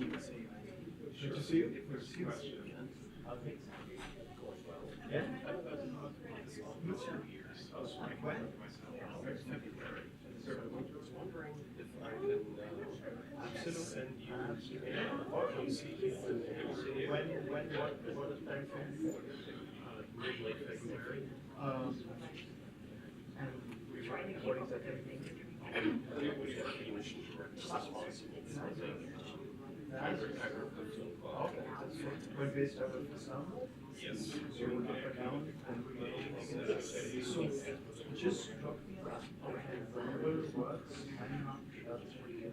Good to see you. Yeah? When? Wondering if I can sit and you When, what time frame? mid-late February. And what exactly? Okay, we're based out of Istanbul. Yes. So we're up and down. So just drop me a line. Okay, whatever works. I'm not sure that's what you do.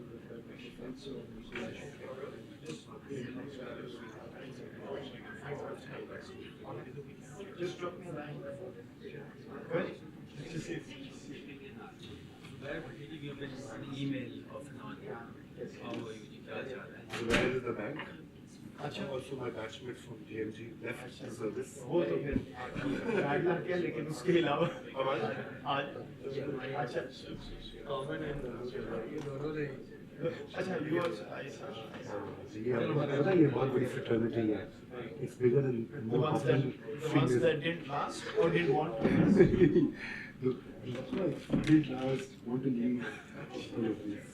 So just drop me a line. Good. Just see. Give an email of non how Where is the bank? Also my batchmate from GMG left the service. वो तो फिर bad लग गया लेकिन उसके अलावा आज अच्छा ये दोनों ने अच्छा you also ये बहुत बड़ी fraternity है. It's bigger than the ones that didn't last or didn't want to last. That's why did last want to leave all of this.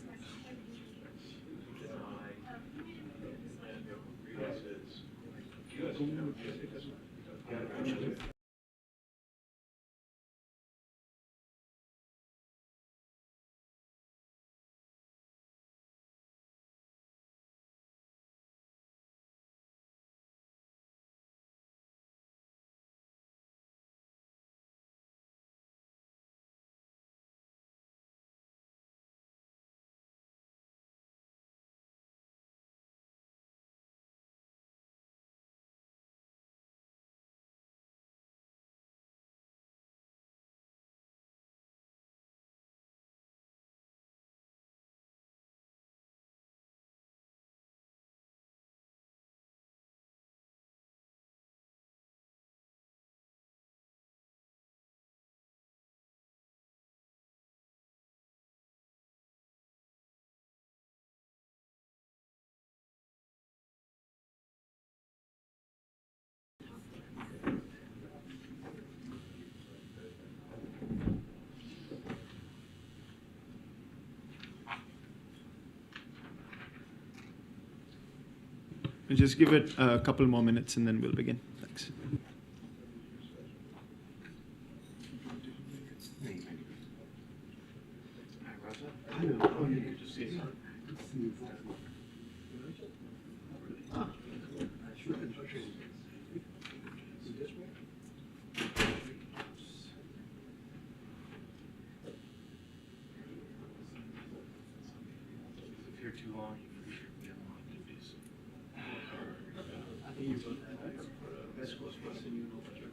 We'll just give it a couple more minutes and then we'll begin. Thanks. If you're too long, I think you've done that, right? West Coast person, you know what you're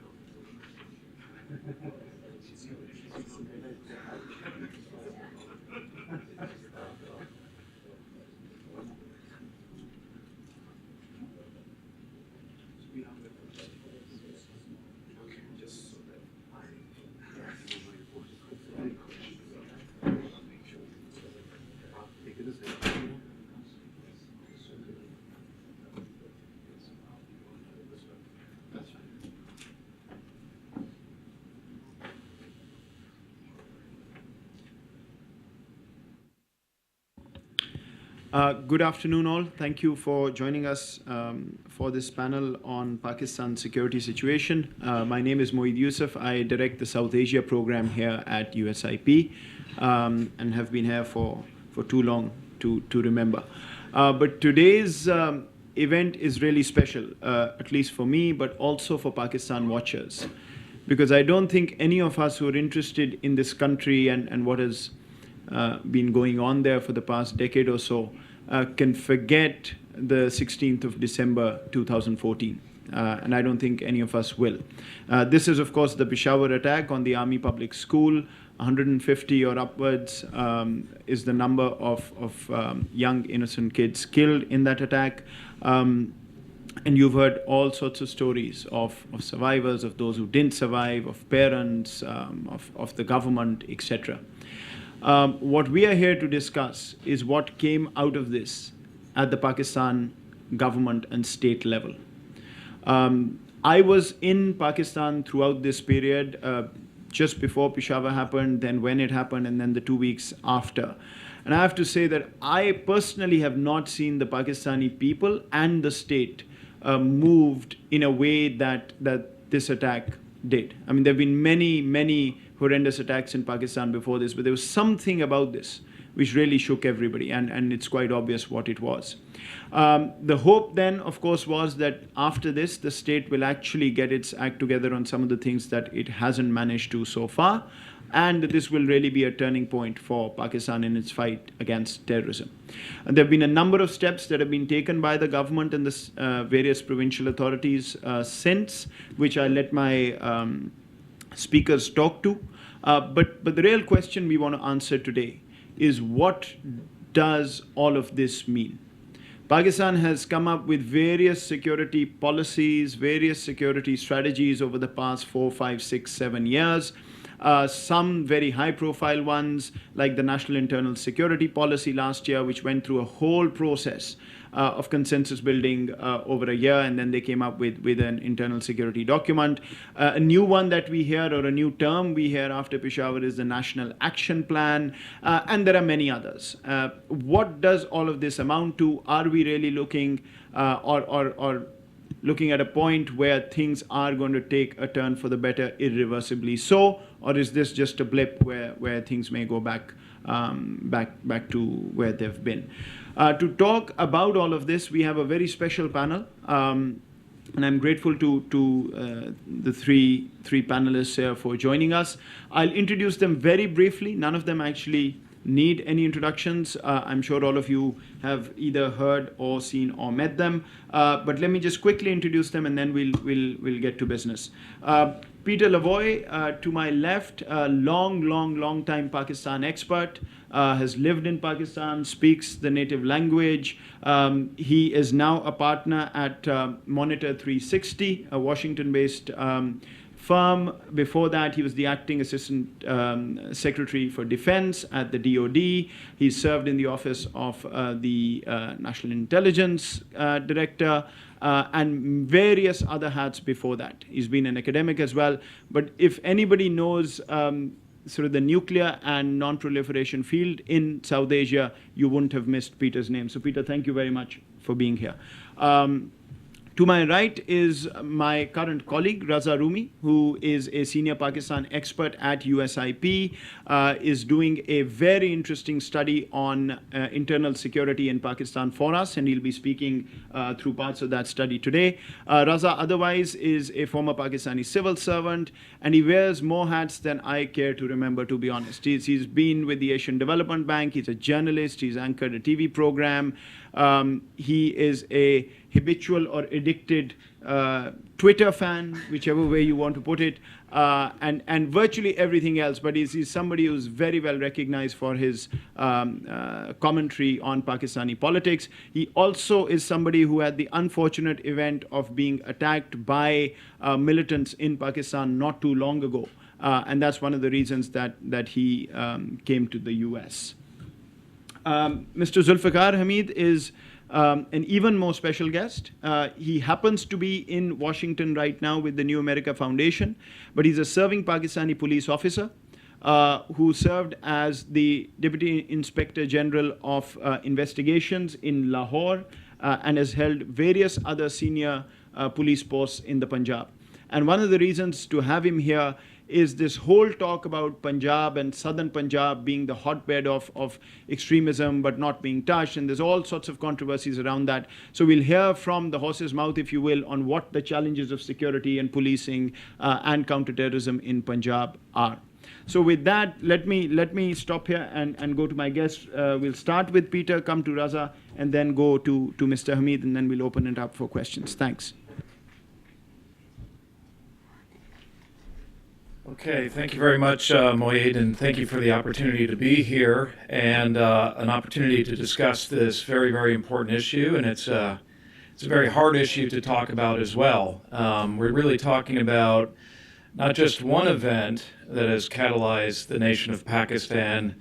okay, just so that Good afternoon, all. Thank you for joining us for this panel on Pakistan's security situation. My name is Moeed Yusuf. I direct the South Asia program here at USIP and have been here for too long to remember. But today's event is really special, at least for me, but also for Pakistan watchers. Because I don't think any of us who are interested in this country and what has been going on there for the past decade or so can forget the 16th of December 2014. And I don't think any of us will. This is, of course, the Peshawar attack on the Army Public School. 150 or upwards is the number of young innocent kids killed in that attack. And you've heard all sorts of stories of survivors, of those who didn't survive, of parents, of the government, etc. What we are here to discuss is what came out of this at the Pakistan government and state level. I was in Pakistan throughout this period, just before Peshawar happened, then when it happened, and then the 2 weeks after. And I have to say that I personally have not seen the Pakistani people and the state moved in a way that this attack did. I mean, there have been many horrendous attacks in Pakistan before this, but there was something about this which really shook everybody, and it's quite obvious what it was. The hope then, of course, was that after this, the state will actually get its act together on some of the things that it hasn't managed to so far, and that this will really be a turning point for Pakistan in its fight against terrorism. And there have been a number of steps that have been taken by the government and the various provincial authorities since, which I let my speakers talk to. But the real question we want to answer today is, what does all of this mean? Pakistan has come up with various security policies, various security strategies over the past 4, 5, 6, 7 years. Some very high-profile ones, like the National Internal Security Policy last year, which went through a whole process of consensus building over a year, and then they came up with an internal security document. A new one that we hear, or a new term we hear after Peshawar, is the National Action Plan, and there are many others. What does all of this amount to? Are we really looking or looking at a point where things are going to take a turn for the better, irreversibly so, or is this just a blip where things may go back to where they've been? To talk about all of this, we have a very special panel, and I'm grateful to the three panelists here for joining us. I'll introduce them very briefly. None of them actually need any introductions. I'm sure all of you have either heard or seen or met them. But let me just quickly introduce them, and then we'll get to business. Peter Lavoie, to my left, long time Pakistan expert, has lived in Pakistan, speaks the native language. He is now a partner at Monitor 360, a Washington-based firm. Before that, he was the acting assistant secretary for defense at the DoD. He served in the office of the National Intelligence Director, and various other hats before that. He's been an academic as well. But if anybody knows sort of the nuclear and non-proliferation field in South Asia, you wouldn't have missed Peter's name. So Peter, thank you very much for being here. To my right is my current colleague, Raza Rumi, who is a senior Pakistan expert at USIP, is doing a very interesting study on internal security in Pakistan for us, and he'll be speaking through parts of that study today. Raza otherwise is a former Pakistani civil servant, and he wears more hats than I care to remember, to be honest. He's been with the Asian Development Bank, he's a journalist, he's anchored a TV program. He is a habitual or addicted Twitter fan, whichever way you want to put it, and virtually everything else. But he's somebody who's very well recognized for his commentary on Pakistani politics. He also is somebody who had the unfortunate event of being attacked by militants in Pakistan not too long ago. And that's one of the reasons that he came to the US. Mr. Zulfikar Hamid is an even more special guest. He happens to be in Washington right now with the New America Foundation, but he's a serving Pakistani police officer who served as the Deputy Inspector General of Investigations in Lahore and has held various other senior police posts in the Punjab. And one of the reasons to have him here is this whole talk about Punjab and southern Punjab being the hotbed of extremism but not being touched, and there's all sorts of controversies around that. So we'll hear from the horse's mouth, if you will, on what the challenges of security and policing and counterterrorism in Punjab are. So with that, let me stop here and go to my guests. We'll start with Peter, come to Raza, and then go to Mr. Hamid, and then we'll open it up for questions. Thanks. Okay, thank you very much, Moeed, and thank you for the opportunity to be here and an opportunity to discuss this very, very important issue. And it's a very hard issue to talk about as well. We're really talking about not just one event that has catalyzed the nation of Pakistan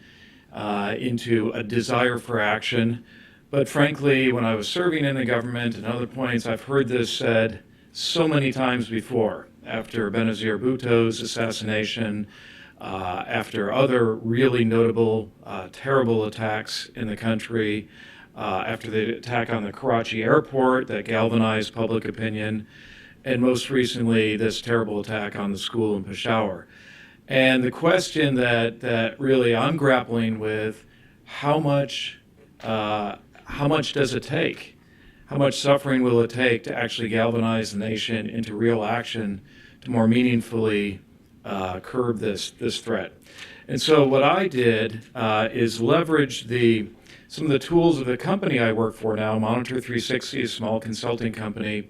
into a desire for action, But frankly, when I was serving in the government and other points, I've heard this said so many times before. After Benazir Bhutto's assassination, after other really notable, terrible attacks in the country, after the attack on the Karachi airport that galvanized public opinion, and most recently, this terrible attack on the school in Peshawar. And the question that really I'm grappling with, how much does it take? How much suffering will it take to actually galvanize the nation into real action to more meaningfully curb this threat? And so what I did is leverage some of the tools of the company I work for now, Monitor 360, a small consulting company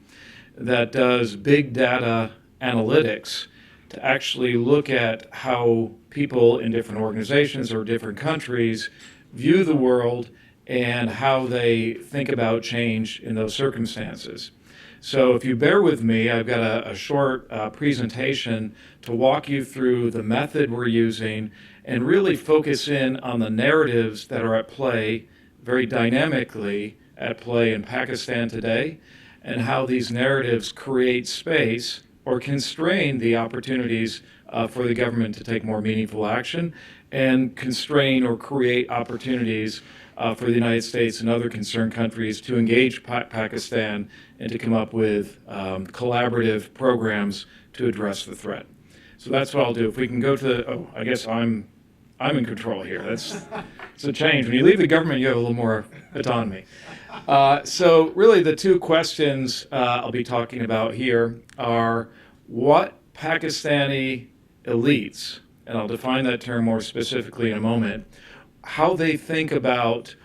that does big data analytics to actually look at how people in different organizations or different countries view the world and how they think about change in those circumstances. So if you bear with me, I've got a short presentation to walk you through the method we're using and really focus in on the narratives that are at play, very dynamically at play in Pakistan today, and how these narratives create space or constrain the opportunities for the government to take more meaningful action, and constrain or create opportunities for the United States and other concerned countries to engage Pakistan and to come up with collaborative programs to address the threat. So that's what I'll do. If we can go to I guess I'm in control here. It's a change. When you leave the government, you have a little more autonomy. So really the two questions I'll be talking about here are what Pakistani elites, and I'll define that term more specifically in a moment, how they think about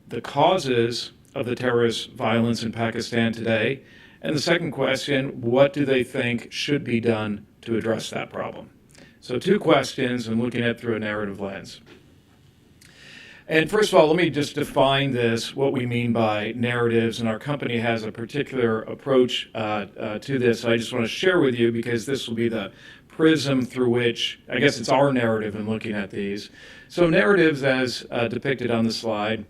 the causes of the terrorist violence in Pakistan today. And the second question, what do they think should be done to address that problem? So two questions and looking at it through a narrative lens. And first of all, let me just define this, what we mean by narratives, and our company has a particular approach to this. I just want to share with you because this will be the prism through which, I guess it's our narrative in looking at these. So narratives, as depicted on the slide,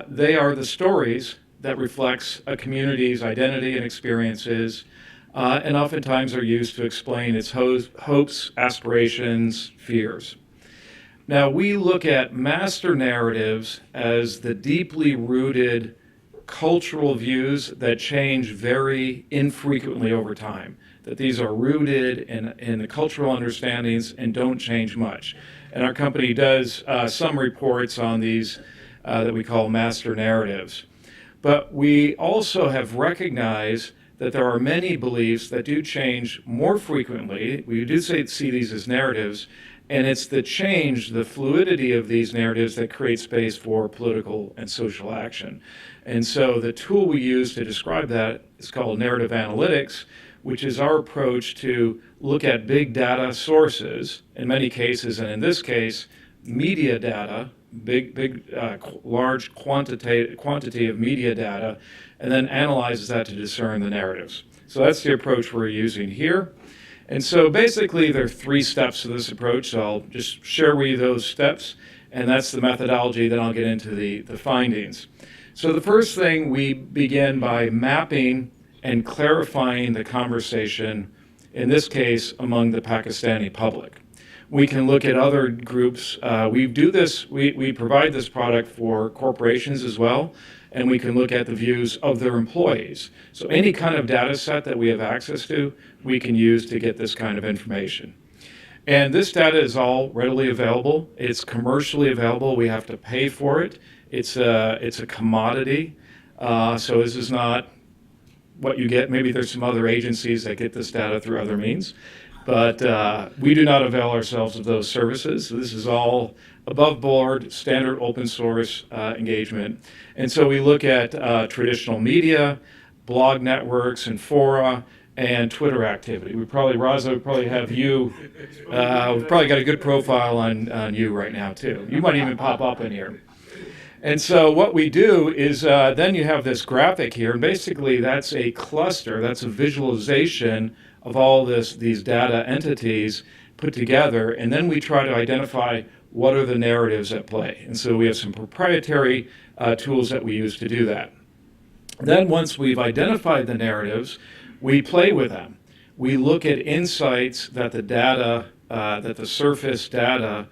they are the stories that reflects a community's identity and experiences, and oftentimes are used to explain its hopes, aspirations, fears. Now, we look at master narratives as the deeply rooted cultural views that change very infrequently over time, that these are rooted in the cultural understandings and don't change much. And our company does some reports on these that we call master narratives. But we also have recognized that there are many beliefs that do change more frequently. We do see these as narratives, and it's the change, the fluidity of these narratives that create space for political and social action. And so the tool we use to describe that is called narrative analytics, which is our approach to look at big data sources, in many cases, and in this case, media data, large quantity of media data, and then analyzes that to discern the narratives. So that's the approach we're using here. And so basically there are 3 steps to this approach, so I'll just share with you those steps, and that's the methodology, then I'll get into the findings. So the first thing, we begin by mapping and clarifying the conversation, in this case, among the Pakistani public. We can look at other groups. We provide this product for corporations as well, and we can look at the views of their employees. So any kind of data set that we have access to, we can use to get this kind of information. And this data is all readily available. It's commercially available. We have to pay for it. It's a commodity. So this is not what you get. Maybe there's some other agencies that get this data through other means. But we do not avail ourselves of those services. So this is all above board, standard open source engagement. And so we look at traditional media, blog networks and fora, and Twitter activity. Raza, we probably have you, we've probably got a good profile on you right now too. You might even pop up in here. And so what we do is then you have this graphic here, and basically that's a cluster, that's a visualization of all these data entities put together, and then we try to identify what are the narratives at play. And so we have some proprietary tools that we use to do that. Then once we've identified the narratives, we play with them. We look at insights that the data, that the surface data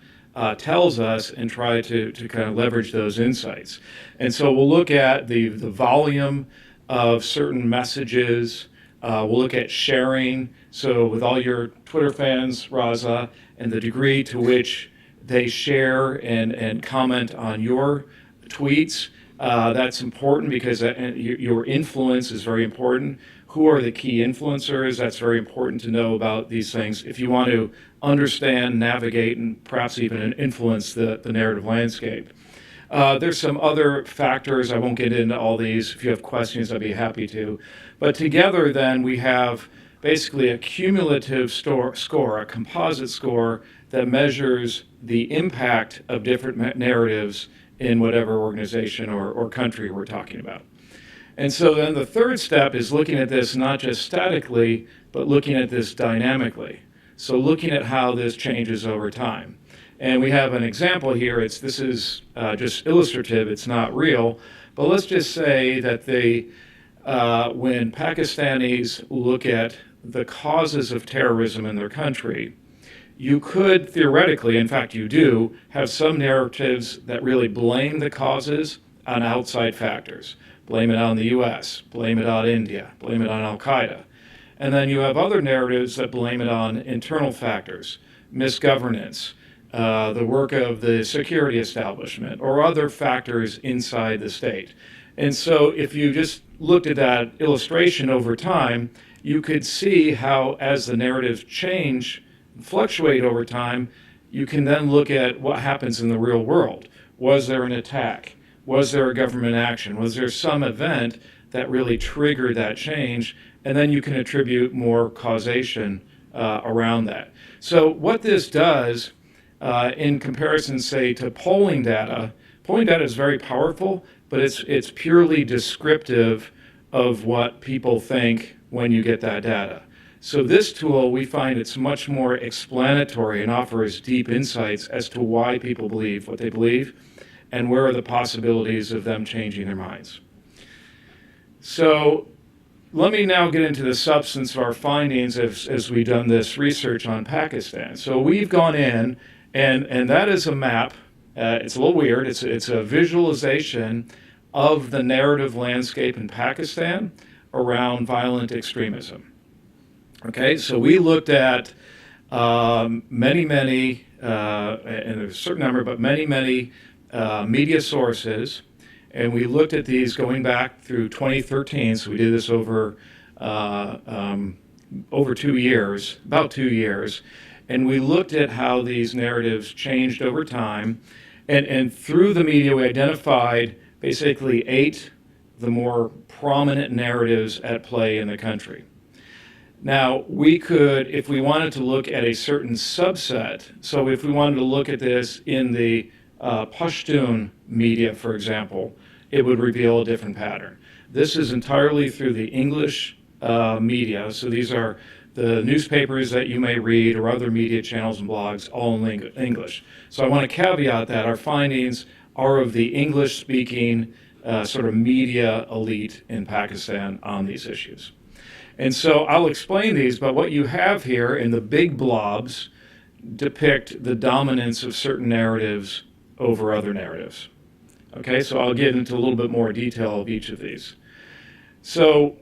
tells us and try to kind of leverage those insights. And so we'll look at the volume of certain messages. We'll look at sharing. So with all your Twitter fans, Raza, and the degree to which they share and comment on your tweets, that's important because your influence is very important. Who are the key influencers? That's very important to know about these things if you want to understand, navigate, and perhaps even influence the narrative landscape. There's some other factors. I won't get into all these. If you have questions, I'd be happy to. But together then we have basically a cumulative score, a composite score that measures the impact of different narratives in whatever organization or country we're talking about. And so then the third step is looking at this not just statically, but looking at this dynamically. So looking at how this changes over time. And we have an example here. This is just illustrative. It's not real. But let's just say that when Pakistanis look at the causes of terrorism in their country, you could theoretically, in fact you do, have some narratives that really blame the causes on outside factors. Blame it on the US, blame it on India, blame it on Al-Qaeda. And then you have other narratives that blame it on internal factors, misgovernance, the work of the security establishment, or other factors inside the state. And so if you just looked at that illustration over time, you could see how as the narratives change, fluctuate over time, you can then look at what happens in the real world. Was there an attack? Was there a government action? Was there some event that really triggered that change? And then you can attribute more causation around that. So what this does in comparison, say, to polling data is very powerful, but it's purely descriptive of what people think when you get that data. So this tool, we find it's much more explanatory and offers deep insights as to why people believe what they believe and where are the possibilities of them changing their minds. So let me now get into the substance of our findings as we've done this research on Pakistan. So we've gone in, and that is a map. It's a little weird. It's a visualization of the narrative landscape in Pakistan around violent extremism. Okay, so we looked at many, and there's a certain number, but many media sources, and we looked at these going back through 2013. So we did this over 2 years, about 2 years, and we looked at how these narratives changed over time, and through the media we identified basically 8 the more prominent narratives at play in the country. Now, we could, if we wanted to look at a certain subset, so if we wanted to look at this in the Pashtun media, for example, it would reveal a different pattern. This is entirely through the English media, so these are the newspapers that you may read or other media channels and blogs, all in English. So I want to caveat that our findings are of the English-speaking sort of media elite in Pakistan on these issues. And so I'll explain these, but what you have here in the big blobs depict the dominance of certain narratives over other narratives. Okay, so I'll get into a little bit more detail of each of these. So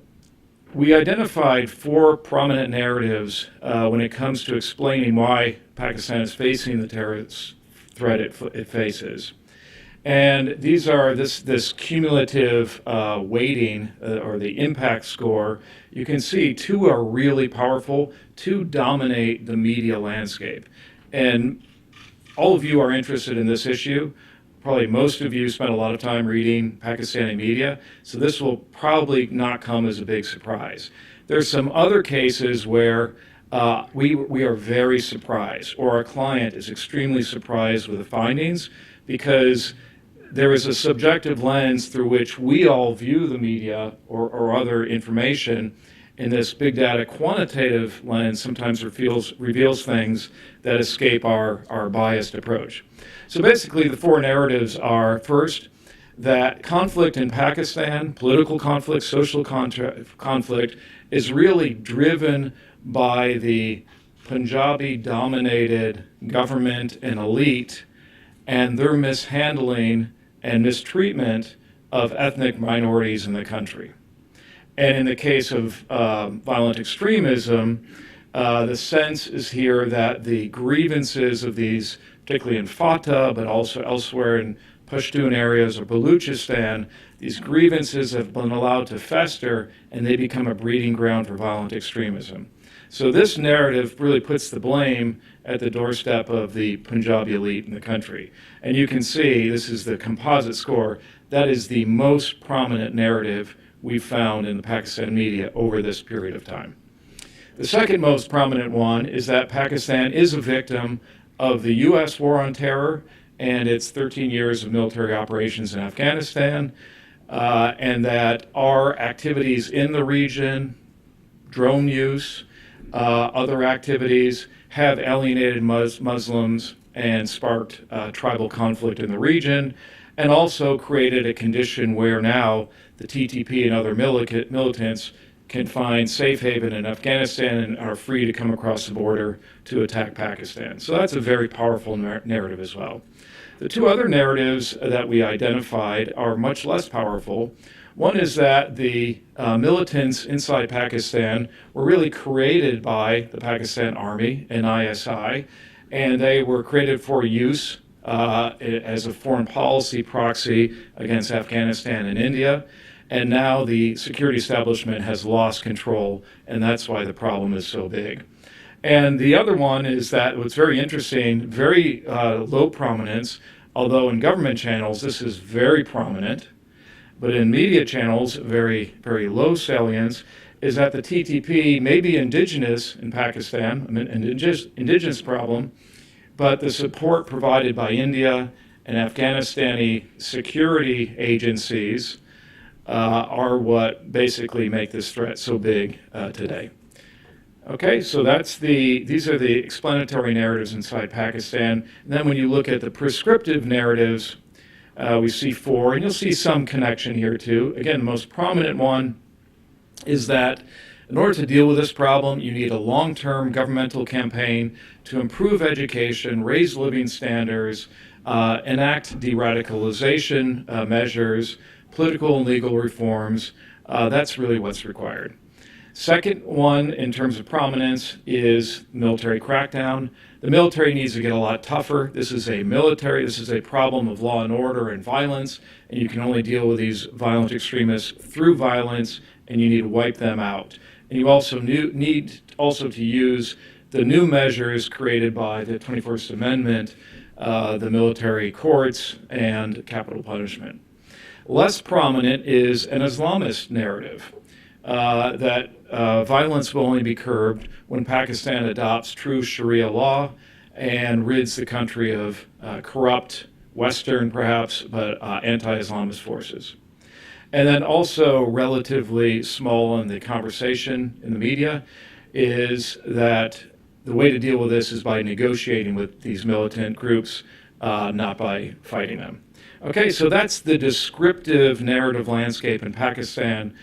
we identified 4 prominent narratives when it comes to explaining why Pakistan is facing the terrorist threat it faces. And these are this cumulative weighting or the impact score. You can see 2 are really powerful, 2 dominate the media landscape. And all of you are interested in this issue. Probably most of you spend a lot of time reading Pakistani media, so this will probably not come as a big surprise. There's some other cases where we are very surprised, or our client is extremely surprised with the findings, because there is a subjective lens through which we all view the media or other information, and this big data quantitative lens sometimes reveals things that escape our biased approach. So basically the 4 narratives are, first, that conflict in Pakistan, political conflict, social conflict, is really driven by the Punjabi-dominated government and elite and their mishandling and mistreatment of ethnic minorities in the country. And in the case of violent extremism, the sense is here that the grievances of these, particularly in Fatah, but also elsewhere in Pashtun areas or Baluchistan, these grievances have been allowed to fester and they become a breeding ground for violent extremism. So this narrative really puts the blame at the doorstep of the Punjabi elite in the country. And you can see, this is the composite score, that is the most prominent narrative we've found in the Pakistan media over this period of time. The second most prominent one is that Pakistan is a victim of the U.S. war on terror and its 13 years of military operations in Afghanistan, and that our activities in the region, drone use, other activities, have alienated Muslims and sparked tribal conflict in the region, and also created a condition where now the TTP and other militants can find safe haven in Afghanistan and are free to come across the border to attack Pakistan. So that's a very powerful narrative as well. The two other narratives that we identified are much less powerful. One is that the militants inside Pakistan were really created by the Pakistan Army and ISI, and they were created for use as a foreign policy proxy against Afghanistan and India. And now the security establishment has lost control, and that's why the problem is so big. And the other one is that what's very interesting, very low prominence, although in government channels this is very prominent, but in media channels, very, very low salience, is that the TTP may be indigenous in Pakistan, an indigenous problem, but the support provided by India and Afghanistani security agencies are what basically make this threat so big today. Okay, so these are the explanatory narratives inside Pakistan. And then when you look at the prescriptive narratives, we see four, and you'll see some connection here too. Again, the most prominent one is that in order to deal with this problem, you need a long-term governmental campaign to improve education, raise living standards, enact de-radicalization measures, political and legal reforms. That's really what's required. Second one, in terms of prominence, is military crackdown. The military needs to get a lot tougher. This is a problem of law and order and violence, and you can only deal with these violent extremists through violence, and you need to wipe them out. And you also need to use the new measures created by the 21st Amendment, the military courts, and capital punishment. Less prominent is an Islamist narrative that violence will only be curbed when Pakistan adopts true Sharia law and rids the country of corrupt Western, perhaps, but anti-Islamist forces. And then also relatively small in the conversation in the media is that the way to deal with this is by negotiating with these militant groups, not by fighting them. Okay, so that's the descriptive narrative landscape in Pakistan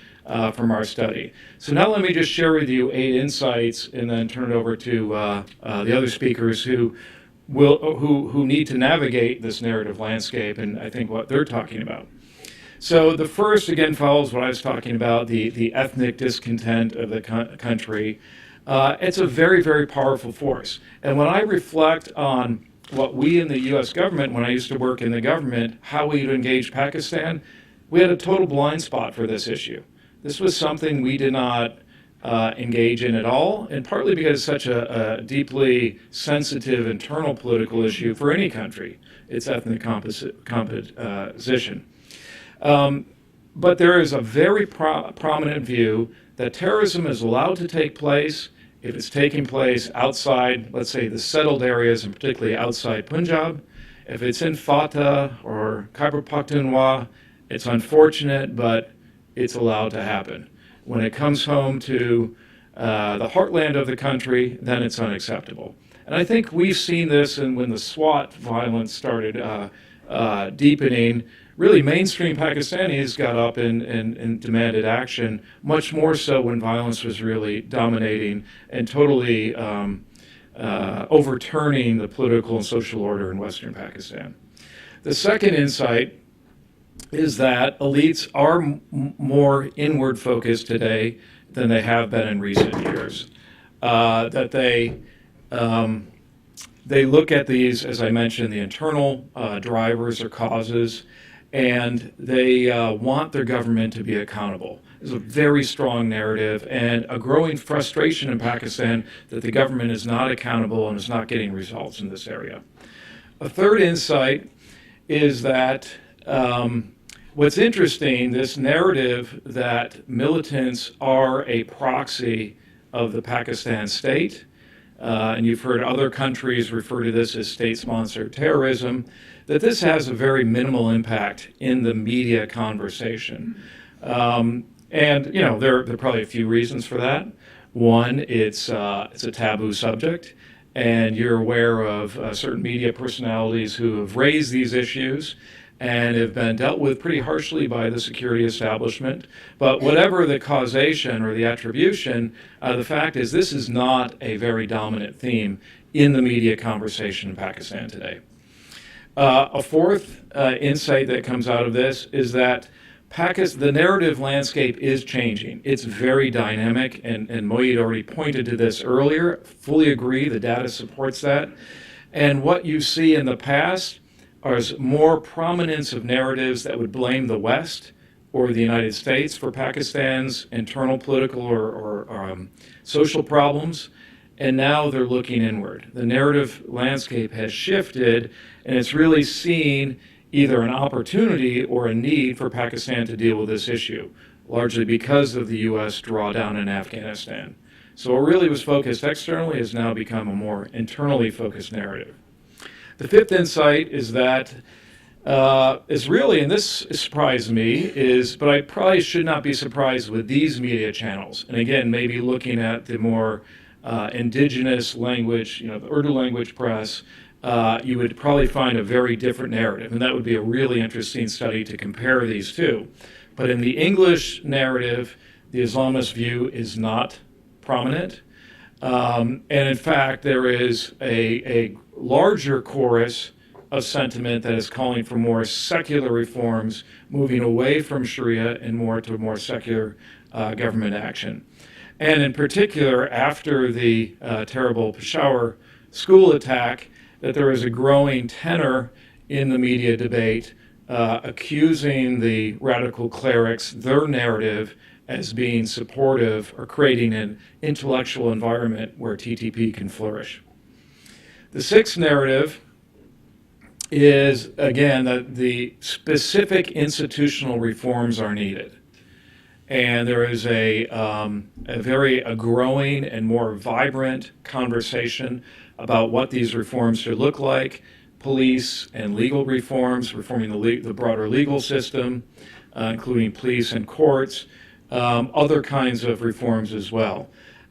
from our study. So now let me just share with you 8 insights and then turn it over to the other speakers who need to navigate this narrative landscape and I think what they're talking about. So the first, again, follows what I was talking about, the ethnic discontent of the country. It's a very, very powerful force. And when I reflect on what we in the U.S. government, when I used to work in the government, how we would engage Pakistan, we had a total blind spot for this issue. This was something we did not engage in at all, and partly because it's such a deeply sensitive internal political issue for any country, its ethnic composition. But there is a very prominent view that terrorism is allowed to take place if it's taking place outside, let's say, the settled areas, and particularly outside Punjab. If it's in Fatah or Khyber Pakhtunkhwa, it's unfortunate, but it's allowed to happen. When it comes home to the heartland of the country, then it's unacceptable. And I think we've seen this, and when the SWAT violence started deepening, really mainstream Pakistanis got up and demanded action, much more so when violence was really dominating and totally overturning the political and social order in Western Pakistan. The second insight is that elites are more inward focused today than they have been in recent years. That they look at these, as I mentioned, the internal drivers or causes, and they want their government to be accountable. There's a very strong narrative and a growing frustration in Pakistan that the government is not accountable and is not getting results in this area. A third insight is that what's interesting, this narrative that militants are a proxy of the Pakistan state, and you've heard other countries refer to this as state-sponsored terrorism, that this has a very minimal impact in the media conversation. And you know, there are probably a few reasons for that. One, it's a taboo subject, and you're aware of certain media personalities who have raised these issues and have been dealt with pretty harshly by the security establishment. But whatever the causation or the attribution, the fact is this is not a very dominant theme in the media conversation in Pakistan today. A fourth insight that comes out of this is that the narrative landscape is changing. It's very dynamic, and Moeed already pointed to this earlier. Fully agree, the data supports that. And what you see in the past is more prominence of narratives that would blame the West or the United States for Pakistan's internal political or social problems, and now they're looking inward. The narrative landscape has shifted, and it's really seen either an opportunity or a need for Pakistan to deal with this issue, largely because of the U.S. drawdown in Afghanistan. So what really was focused externally has now become a more internally focused narrative. The fifth insight is that is really, and this surprised me, but I probably should not be surprised with these media channels. And again, maybe looking at the more indigenous language, the Urdu language press, you would probably find a very different narrative, and that would be a really interesting study to compare these two. But in the English narrative, the Islamist view is not prominent, and in fact, there is a larger chorus of sentiment that is calling for more secular reforms, moving away from Sharia and more to more secular government action. And in particular, after the terrible Peshawar school attack, that there is a growing tenor in the media debate accusing the radical clerics, their narrative, as being supportive or creating an intellectual environment where TTP can flourish. The sixth narrative is, again, that the specific institutional reforms are needed. And there is a growing and more vibrant conversation about what these reforms should look like: police and legal reforms, reforming the broader legal system, including police and courts, other kinds of reforms as well.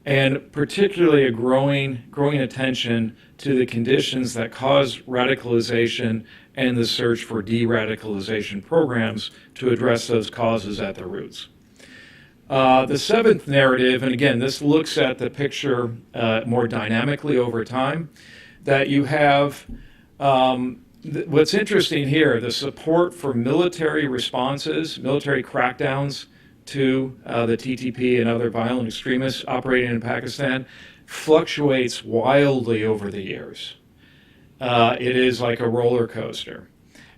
And particularly a growing attention to the conditions that cause radicalization and the search for de-radicalization programs to address those causes at their roots. The seventh narrative, and again, this looks at the picture more dynamically over time, that you have, what's interesting here, the support for military responses, military crackdowns to the TTP and other violent extremists operating in Pakistan fluctuates wildly over the years. It is like a roller coaster.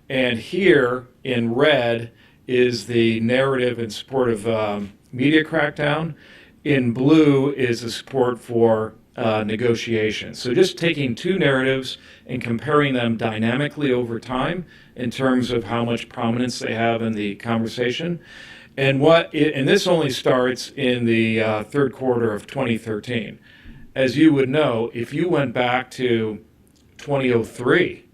And here in red is the narrative in support of media crackdown. In blue is the support for negotiations. So just taking two narratives and comparing them dynamically over time in terms of how much prominence they have in the conversation. And this only starts in the third quarter of 2013. As you would know, if you went back to 2003,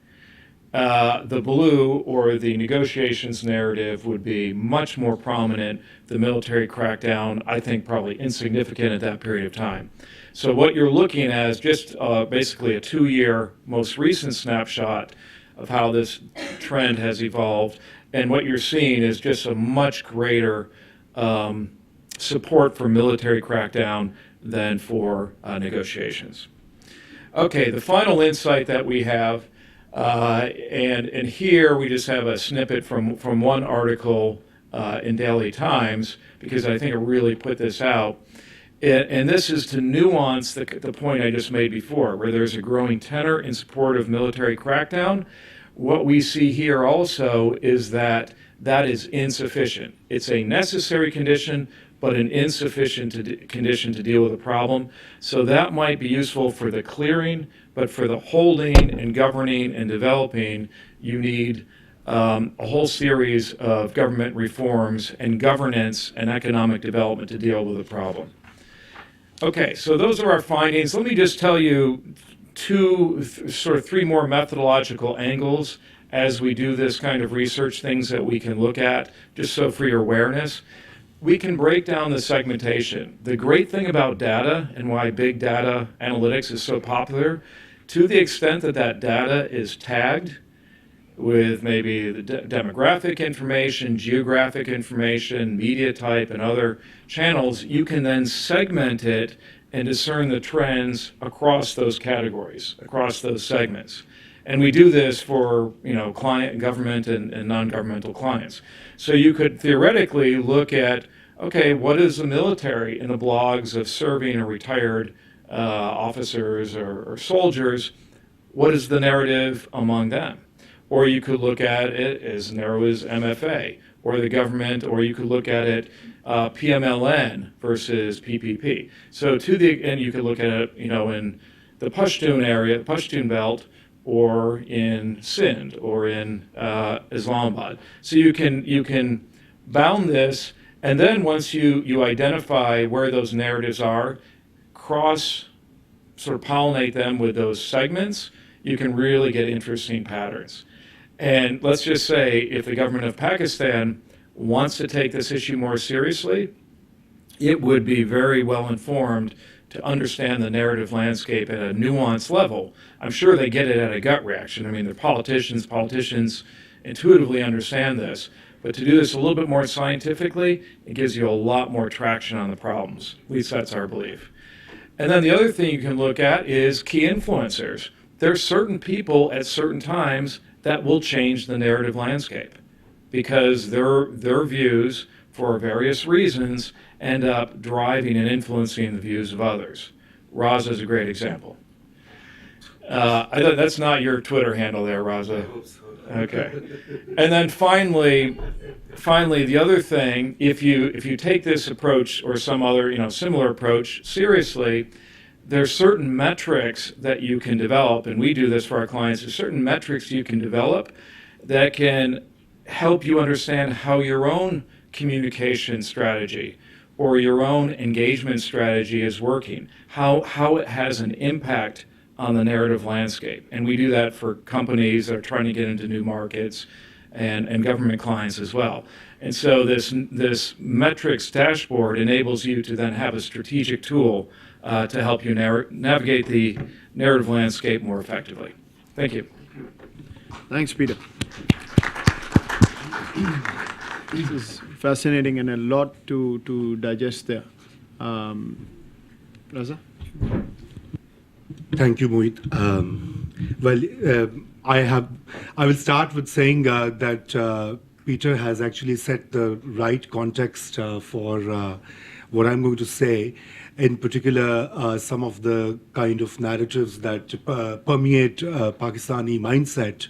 the blue or the negotiations narrative would be much more prominent. The military crackdown, I think, probably insignificant at that period of time. So what you're looking at is just basically a 2-year most recent snapshot of how this trend has evolved. And what you're seeing is just a much greater support for military crackdown than for negotiations. Okay, the final insight that we have, and here we just have a snippet from one article in Daily Times, because I think it really put this out. And this is to nuance the point I just made before, where there's a growing tenor in support of military crackdown. What we see here also is that that is insufficient. It's a necessary condition, but an insufficient condition to deal with the problem. So that might be useful for the clearing, but for the holding and governing and developing, you need a whole series of government reforms and governance and economic development to deal with the problem. Okay, so those are our findings. Let me just tell you three more methodological angles as we do this kind of research, things that we can look at, just so for your awareness. We can break down the segmentation. The great thing about data and why big data analytics is so popular, to the extent that that data is tagged with maybe the demographic information, geographic information, media type, and other channels, you can then segment it and discern the trends across those categories, across those segments. And we do this for client, government, and non-governmental clients. So you could theoretically look at, okay, what is the military in the blogs of serving or retired officers or soldiers? What is the narrative among them? Or you could look at it as narrow as MFA, or the government, or you could look at it PMLN versus PPP. So and you could look at it, in the Pashtun area, the Pashtun belt, or in Sindh, or in Islamabad. So you can bound this, and then once you identify where those narratives are, pollinate them with those segments, you can really get interesting patterns. And let's just say if the government of Pakistan wants to take this issue more seriously, it would be very well informed to understand the narrative landscape at a nuanced level. I'm sure they get it at a gut reaction. I mean, they're politicians. Politicians intuitively understand this. But to do this a little bit more scientifically, it gives you a lot more traction on the problems. At least that's our belief. And then the other thing you can look at is key influencers. There are certain people at certain times that will change the narrative landscape because their views, for various reasons, end up driving and influencing the views of others. Raza is a great example. That's not your Twitter handle there, Raza. I hope so. Okay. And then finally, the other thing, if you take this approach or some other similar approach seriously, there's certain metrics that you can develop, and we do this for our clients. There's certain metrics you can develop that can help you understand how your own communication strategy or your own engagement strategy is working, how it has an impact on the narrative landscape. And we do that for companies that are trying to get into new markets and government clients as well. And so this metrics dashboard enables you to then have a strategic tool to help you navigate the narrative landscape more effectively. Thank you. Thanks, Peter. This is fascinating and a lot to digest there. Raza? Thank you, Mohit. I will start with saying that Peter has actually set the right context for what I'm going to say. In particular, some of the kind of narratives that permeate Pakistani mindset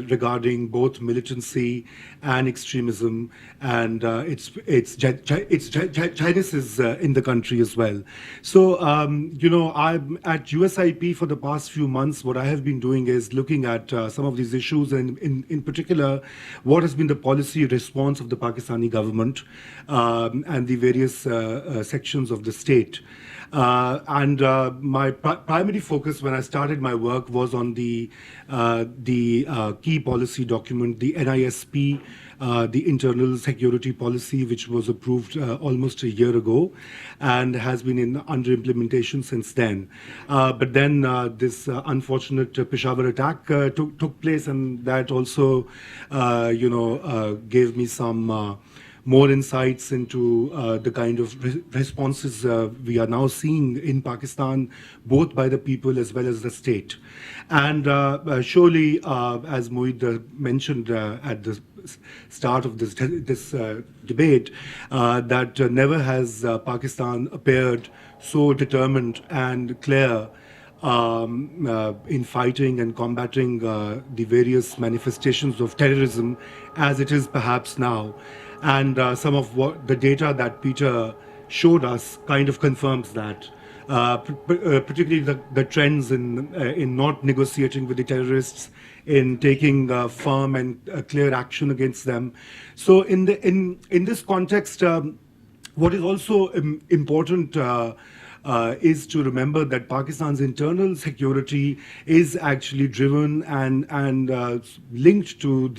regarding both militancy and extremism, and its genesis in the country as well. So, I'm at USIP for the past few months. What I have been doing is looking at some of these issues, and in particular, what has been the policy response of the Pakistani government and the various sections of the state. My primary focus when I started my work was on the key policy document, the NISP the internal security policy, which was approved almost a year ago and has been under implementation since then. But then this unfortunate Peshawar attack took place, and that also, gave me some more insights into the kind of responses we are now seeing in Pakistan, both by the people as well as the state. And surely, as Mohit mentioned at the start of this debate, that never has Pakistan appeared so determined and clear in fighting and combating the various manifestations of terrorism as it is perhaps now. And some of what the data that Peter showed us kind of confirms that. Particularly the trends in not negotiating with the terrorists, in taking firm and clear action against them. So in this context, what is also important is to remember that Pakistan's internal security is actually driven and linked to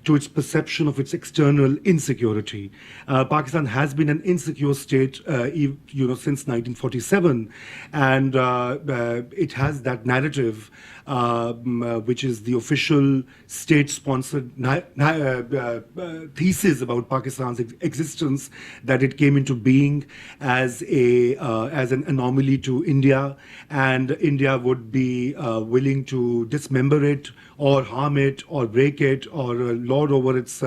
its perception of its external insecurity. Pakistan has been an insecure state, since 1947, and it has that narrative, which is the official state-sponsored thesis about Pakistan's existence, that it came into being as an anomaly to India, and India would be willing to dismember it or harm it or break it or lord over its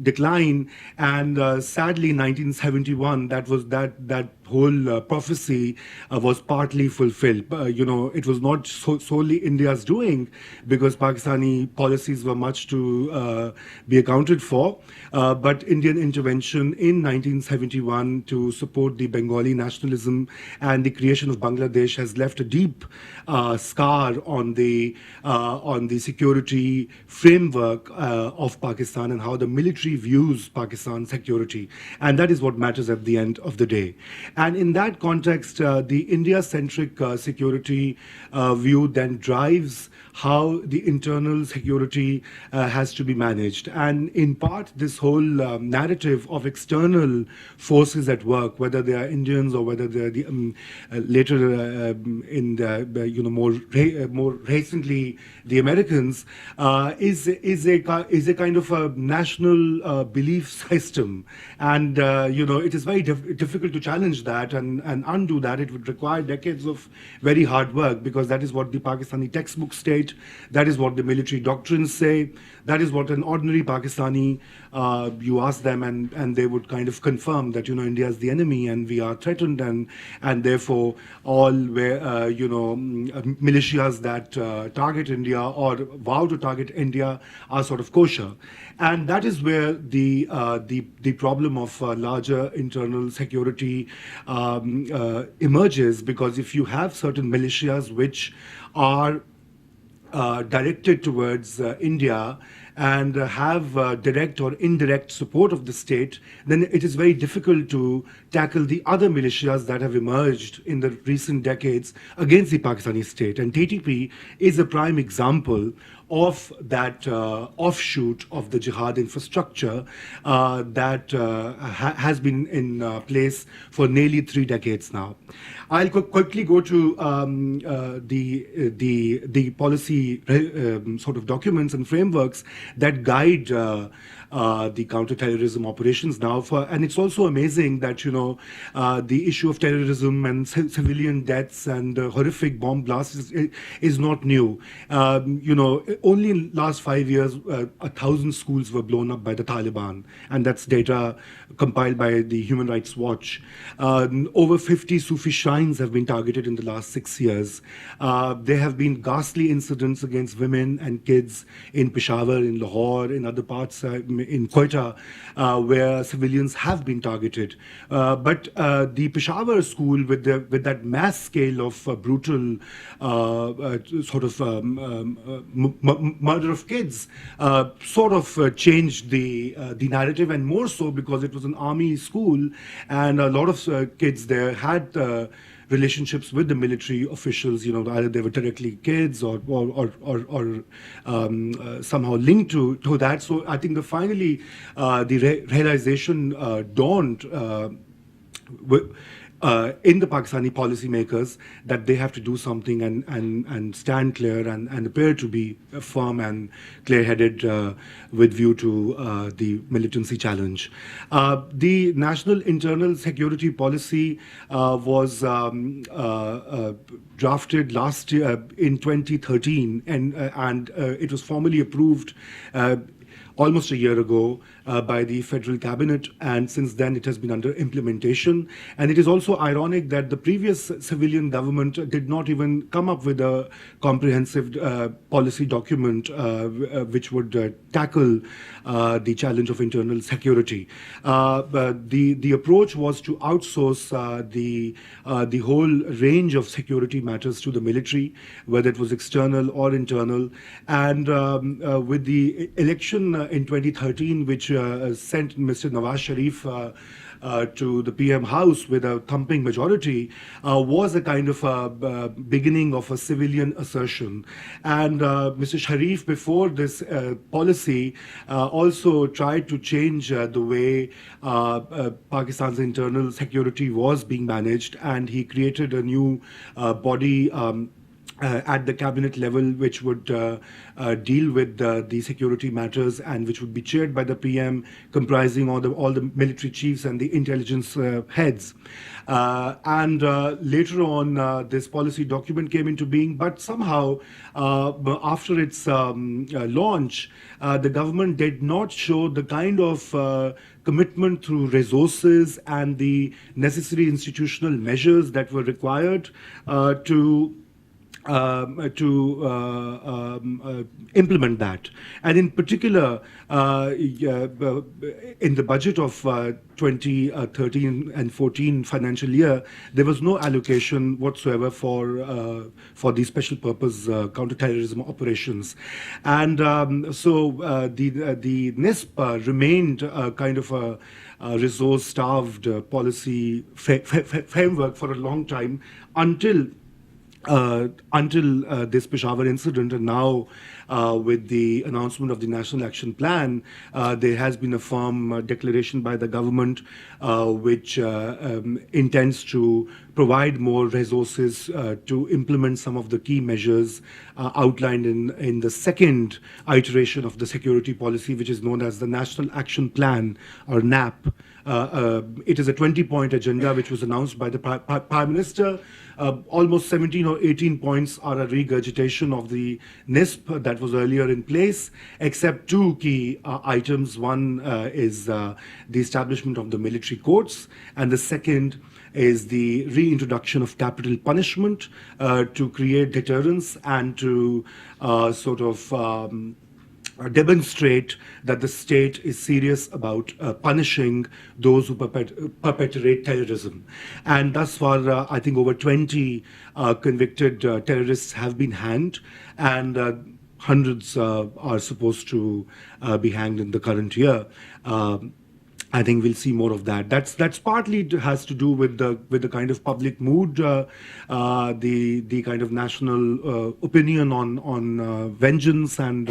decline. And sadly, 1971, that whole prophecy was partly fulfilled. It was not solely India's doing, because Pakistani policies were much to be accounted for. But Indian intervention in 1971 to support the Bengali nationalism and the creation of Bangladesh has left a deep scar on the security framework of Pakistan and how the military views Pakistan's security. And that is what matters at the end of the day. And in that context, the India-centric security view then drives how the internal security has to be managed. And in part, this whole narrative of external forces at work, whether they are Indians or whether they are later in the more recently the Americans, is a kind of a national belief system, and it is very difficult to challenge that and undo that. It would require decades of very hard work, because that is what the Pakistani textbooks state, that is what the military doctrines say, that is what an ordinary Pakistani, you ask them and they would kind of confirm that India is the enemy and we are threatened, and therefore all militias that target India or vow to target India are sort of kosher. And that is where the problem of larger internal security emerges, because if you have certain militias which are directed towards India and have direct or indirect support of the state, then it is very difficult to tackle the other militias that have emerged in the recent decades against the Pakistani state. And TTP is a prime example of that offshoot of the jihad infrastructure that has been in place for nearly 3 decades now. I'll quickly go to the policy sort of documents and frameworks that guide the counterterrorism operations now. And it's also amazing that the issue of terrorism and civilian deaths and horrific bomb blasts is not new. Only in last 5 years, 1,000 schools were blown up by the Taliban, and that's data compiled by the Human Rights Watch. Over 50 Sufi shrines have been targeted in the last 6 years. There have been ghastly incidents against women and kids in Peshawar, in Lahore, in other parts, in Quetta, where civilians have been targeted. But the Peshawar school, with that mass scale of brutal murder of kids, changed the narrative, and more so because it was an army school, and a lot of kids there had relationships with the military officials, either they were directly kids or somehow linked to that. So I think finally the realization dawned in the Pakistani policymakers that they have to do something and stand clear and appear to be firm and clear-headed with view to the militancy challenge. The national internal security policy was drafted last year in 2013, and it was formally approved almost a year ago by the federal cabinet, and since then it has been under implementation. And it is also ironic that the previous civilian government did not even come up with a comprehensive policy document which would tackle the challenge of internal security. The approach was to outsource the whole range of security matters to the military, whether it was external or internal. And with the election in 2013, which sent Mr. Nawaz Sharif to the PM House with a thumping majority, was a kind of beginning of a civilian assertion. And Mr. Sharif, before this policy, also tried to change the way Pakistan's internal security was being managed, and he created a new body at the cabinet level, which would deal with the security matters, and which would be chaired by the PM, comprising all the military chiefs and the intelligence heads. And later on, this policy document came into being, but somehow, after its launch, the government did not show the kind of commitment through resources and the necessary institutional measures that were required to implement that. And in particular, in the budget of 2013 and 14 financial year, there was no allocation whatsoever for these special purpose counterterrorism operations. And so the NISP remained kind of a resource-starved policy framework for a long time until this Peshawar incident, and now with the announcement of the National Action Plan, there has been a firm declaration by the government which intends to provide more resources to implement some of the key measures outlined in the second iteration of the security policy, which is known as the National Action Plan, or NAP. It is a 20-point agenda which was announced by the Prime Minister. Almost 17 or 18 points are a regurgitation of the NISP that was earlier in place, except two key items. One is the establishment of the military courts, and the second is the reintroduction of capital punishment to create deterrence and to sort of demonstrate that the state is serious about punishing those who perpetrate terrorism. And thus far, I think over 20 convicted terrorists have been hanged, and hundreds are supposed to be hanged in the current year. I think we'll see more of that. That's partly has to do with the kind of public mood, the kind of national opinion on vengeance and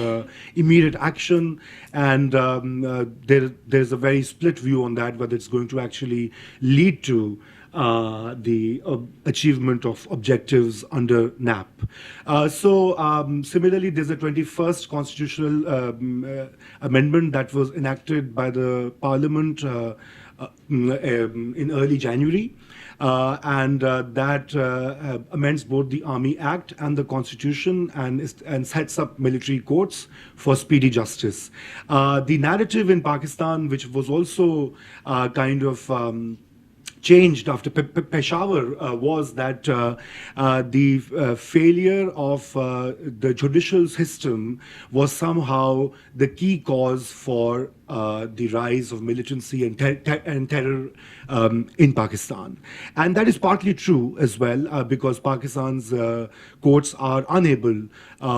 immediate action, and there's a very split view on that, whether it's going to actually lead to the achievement of objectives under NAP. Similarly, there's a 21st constitutional amendment that was enacted by the Parliament in early January, and that amends both the Army Act and the Constitution, and sets up military courts for speedy justice. The narrative in Pakistan, which was also kind of changed after Peshawar, was that the failure of the judicial system was somehow the key cause for the rise of militancy and terror in Pakistan. And that is partly true as well, because Pakistan's courts are unable,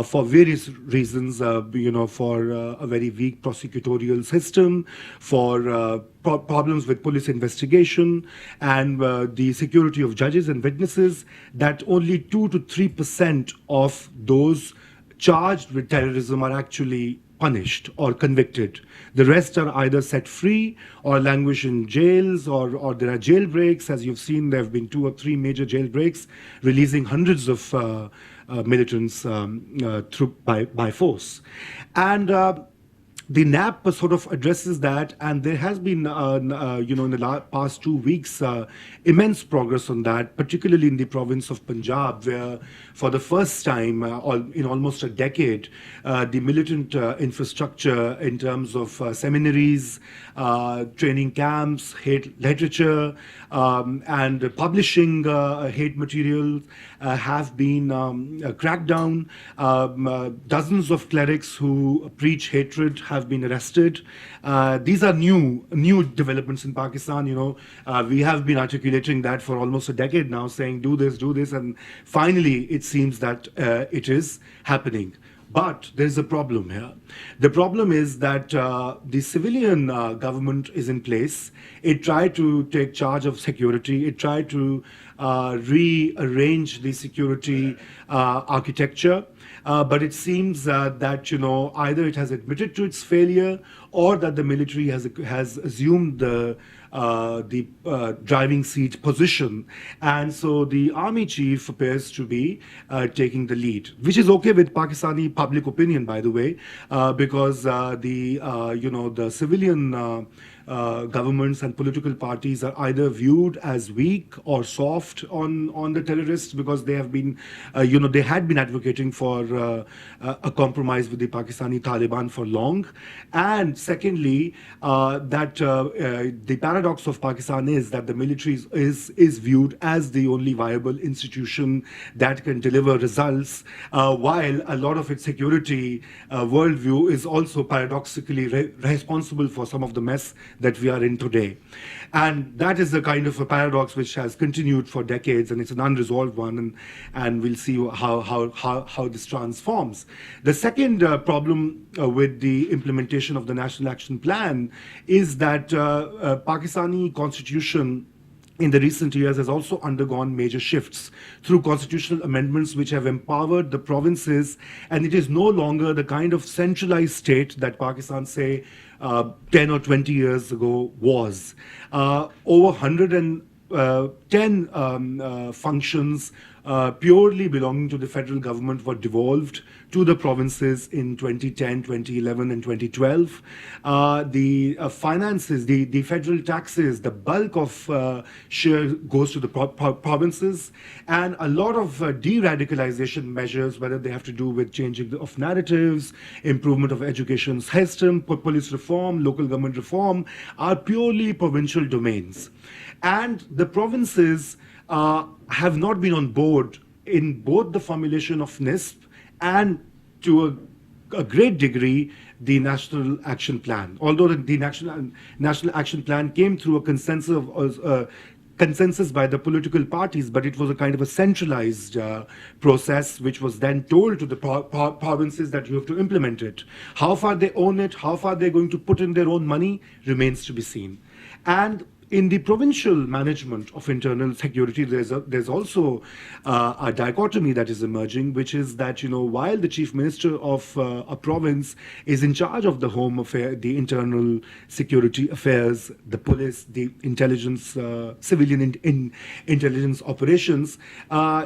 for various reasons, for a very weak prosecutorial system, for problems with police investigation and the security of judges and witnesses, that only 2 to 3% of those charged with terrorism are actually punished or convicted. The rest are either set free or languish in jails, or there are jailbreaks. As you've seen, there have been 2 or 3 major jailbreaks, releasing hundreds of militants by force. And the NAP sort of addresses that, and there has been, in the past 2 weeks, immense progress on that, particularly in the province of Punjab, where for the first time in almost a decade, the militant infrastructure in terms of seminaries, training camps, hate literature, and publishing hate materials have been cracked down. Dozens of clerics who preach hatred have been arrested. These are new developments in Pakistan. We have been articulating that for almost a decade now, saying do this, and finally it seems that it is happening. But there's a problem here. The problem is that the civilian government is in place. It tried to take charge of security. It tried to rearrange the security architecture. But it seems that either it has admitted to its failure, or that the military has assumed the driving seat position, and so the army chief appears to be taking the lead, which is okay with Pakistani public opinion, by the way, because the civilian governments and political parties are either viewed as weak or soft on the terrorists, because they have been, they had been advocating for a compromise with the Pakistani Taliban for long. And secondly, that the paradox of Pakistan is that the military is viewed as the only viable institution that can deliver results, while a lot of its security worldview is also paradoxically responsible for some of the mess that we are in today. And that is the kind of a paradox which has continued for decades, and it's an unresolved one, and we'll see how this transforms. The second problem with the implementation of the National Action Plan is that Pakistani constitution in the recent years has also undergone major shifts through constitutional amendments which have empowered the provinces, and it is no longer the kind of centralized state that Pakistan, say, 10 or 20 years ago was. Over 110 functions purely belonging to the federal government were devolved to the provinces in 2010, 2011, and 2012. The finances, the federal taxes, the bulk of share goes to the provinces, and a lot of de-radicalization measures, whether they have to do with changing of narratives, improvement of education system, police reform, local government reform, are purely provincial domains. And the provinces have not been on board in both the formulation of NISP and, to a great degree, the National Action Plan. Although the National Action Plan came through a consensus by the political parties, but it was a kind of a centralized process which was then told to the provinces that you have to implement it. How far they own it, how far they're going to put in their own money remains to be seen. And in the provincial management of internal security, there's also a dichotomy that is emerging, which is that, while the chief minister of a province is in charge of the home affair, the internal security affairs, the police, the intelligence, civilian intelligence operations,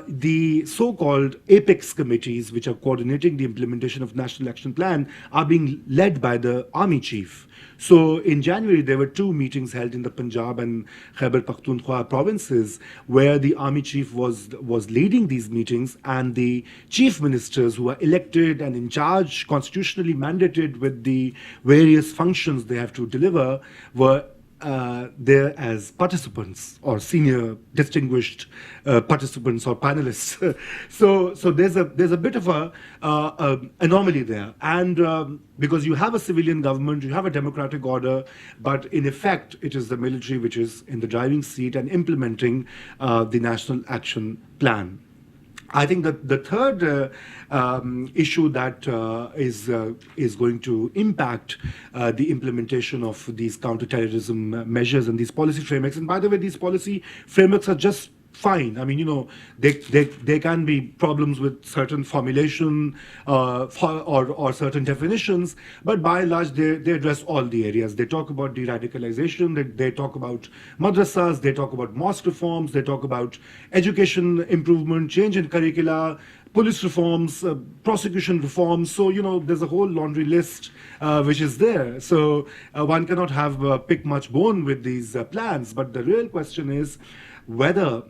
the so-called apex committees, which are coordinating the implementation of National Action Plan, are being led by the army chief. So in January, there were 2 meetings held in the Punjab and Khyber Pakhtunkhwa provinces, where the army chief was leading these meetings, and the chief ministers, who are elected and in charge, constitutionally mandated with the various functions they have to deliver, were there as participants or senior distinguished participants or panelists. so there's a bit of a anomaly there, and because you have a civilian government, you have a democratic order, but in effect it is the military which is in the driving seat and implementing the National Action Plan. I think that the third issue that is going to impact the implementation of these counterterrorism measures and these policy frameworks. And by the way, these policy frameworks are just fine. I mean, there can be problems with certain formulation or certain definitions, but by and large, they address all the areas. They talk about de-radicalization, they talk about madrasas, they talk about mosque reforms, they talk about education improvement, change in curricula, police reforms, prosecution reforms. So, there's a whole laundry list which is there. So one cannot have pick much bone with these plans. But the real question is whether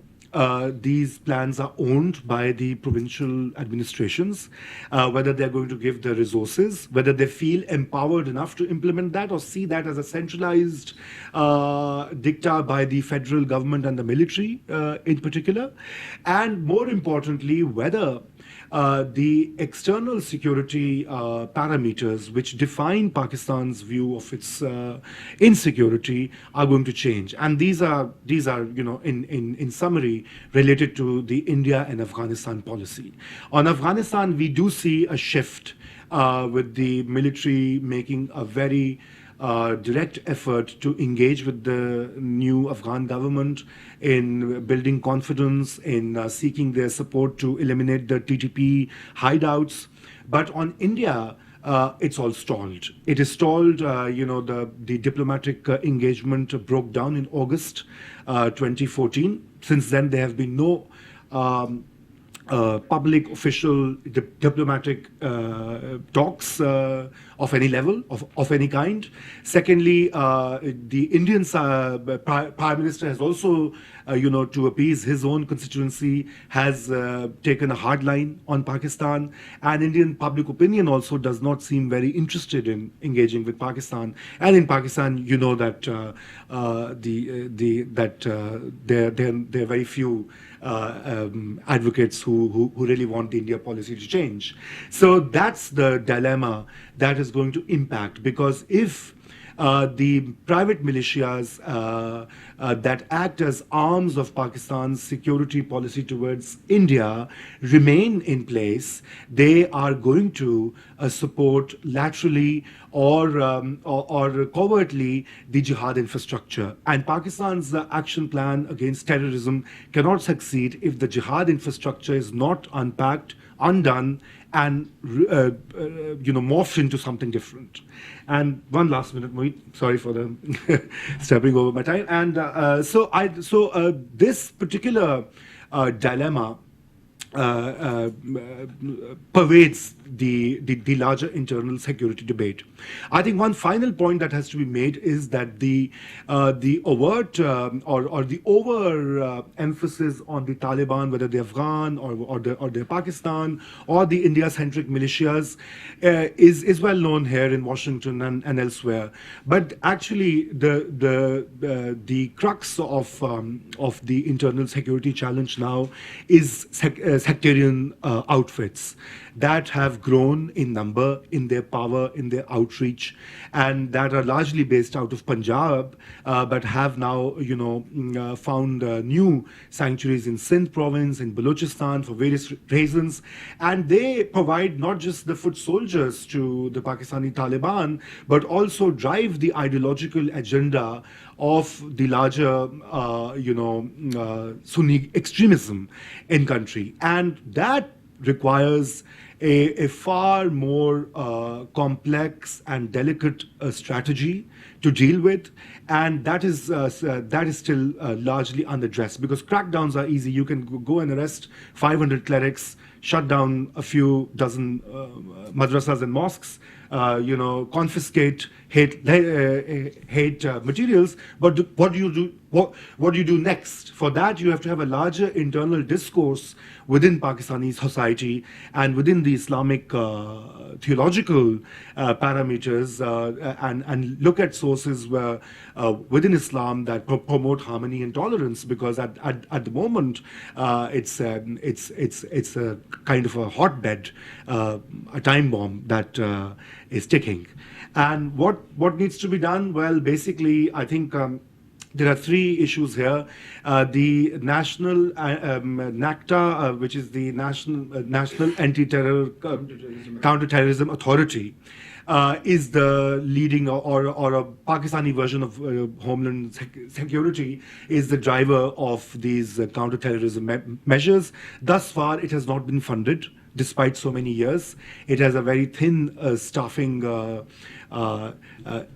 these plans are owned by the provincial administrations, whether they're going to give the resources, whether they feel empowered enough to implement that or see that as a centralized dicta by the federal government and the military in particular. And more importantly, whether the external security parameters which define Pakistan's view of its insecurity are going to change. And these are in summary, related to the India and Afghanistan policy. On Afghanistan, we do see a shift with the military making a very direct effort to engage with the new Afghan government in building confidence, in seeking their support to eliminate the TTP hideouts. But on India, it's all stalled. It is stalled. The diplomatic engagement broke down in August 2014. Since then, there have been no public, official, diplomatic talks of any level, of any kind. Secondly, the Indian Prime Minister has also, to appease his own constituency, has taken a hard line on Pakistan. And Indian public opinion also does not seem very interested in engaging with Pakistan. And in Pakistan, that there are very few advocates who really want the India policy to change. So that's the dilemma that is going to impact, because if the private militias that act as arms of Pakistan's security policy towards India remain in place, they are going to support laterally or covertly the jihad infrastructure. And Pakistan's action plan against terrorism cannot succeed if the jihad infrastructure is not unpacked, undone, and morphed into something different. And one last minute, Mohit, sorry for the stepping over my time. And so this particular dilemma pervades the larger internal security debate. I think one final point that has to be made is that the overt or the over emphasis on the Taliban, whether they're Afghan or they're Pakistan or the India-centric militias, is well known here in Washington and elsewhere. But actually, the crux of the internal security challenge now is sectarian outfits that have grown in number, in their power, in their outreach, and that are largely based out of Punjab, but have now, found new sanctuaries in Sindh province, in Balochistan for various reasons, and they provide not just the foot soldiers to the Pakistani Taliban, but also drive the ideological agenda of the larger, Sunni extremism in country, and that requires a far more complex and delicate strategy to deal with, and that is still largely unaddressed, because crackdowns are easy. You can go and arrest 500 clerics, shut down a few dozen madrasas and mosques, confiscate hate materials. But what do you do? What do you do next? For that, you have to have a larger internal discourse within Pakistani society and within the Islamic theological parameters, and look at sources within Islam that promote harmony and tolerance. Because at the moment, it's a kind of a hotbed, a time bomb that is ticking. And what needs to be done? Well, basically, I think There are three issues here. The national NACTA, which is the National Anti-Terror Counter-Terrorism Authority, is the leading or a Pakistani version of Homeland Security is the driver of these counter-terrorism measures. Thus far, it has not been funded. Despite so many years, it has a very thin staffing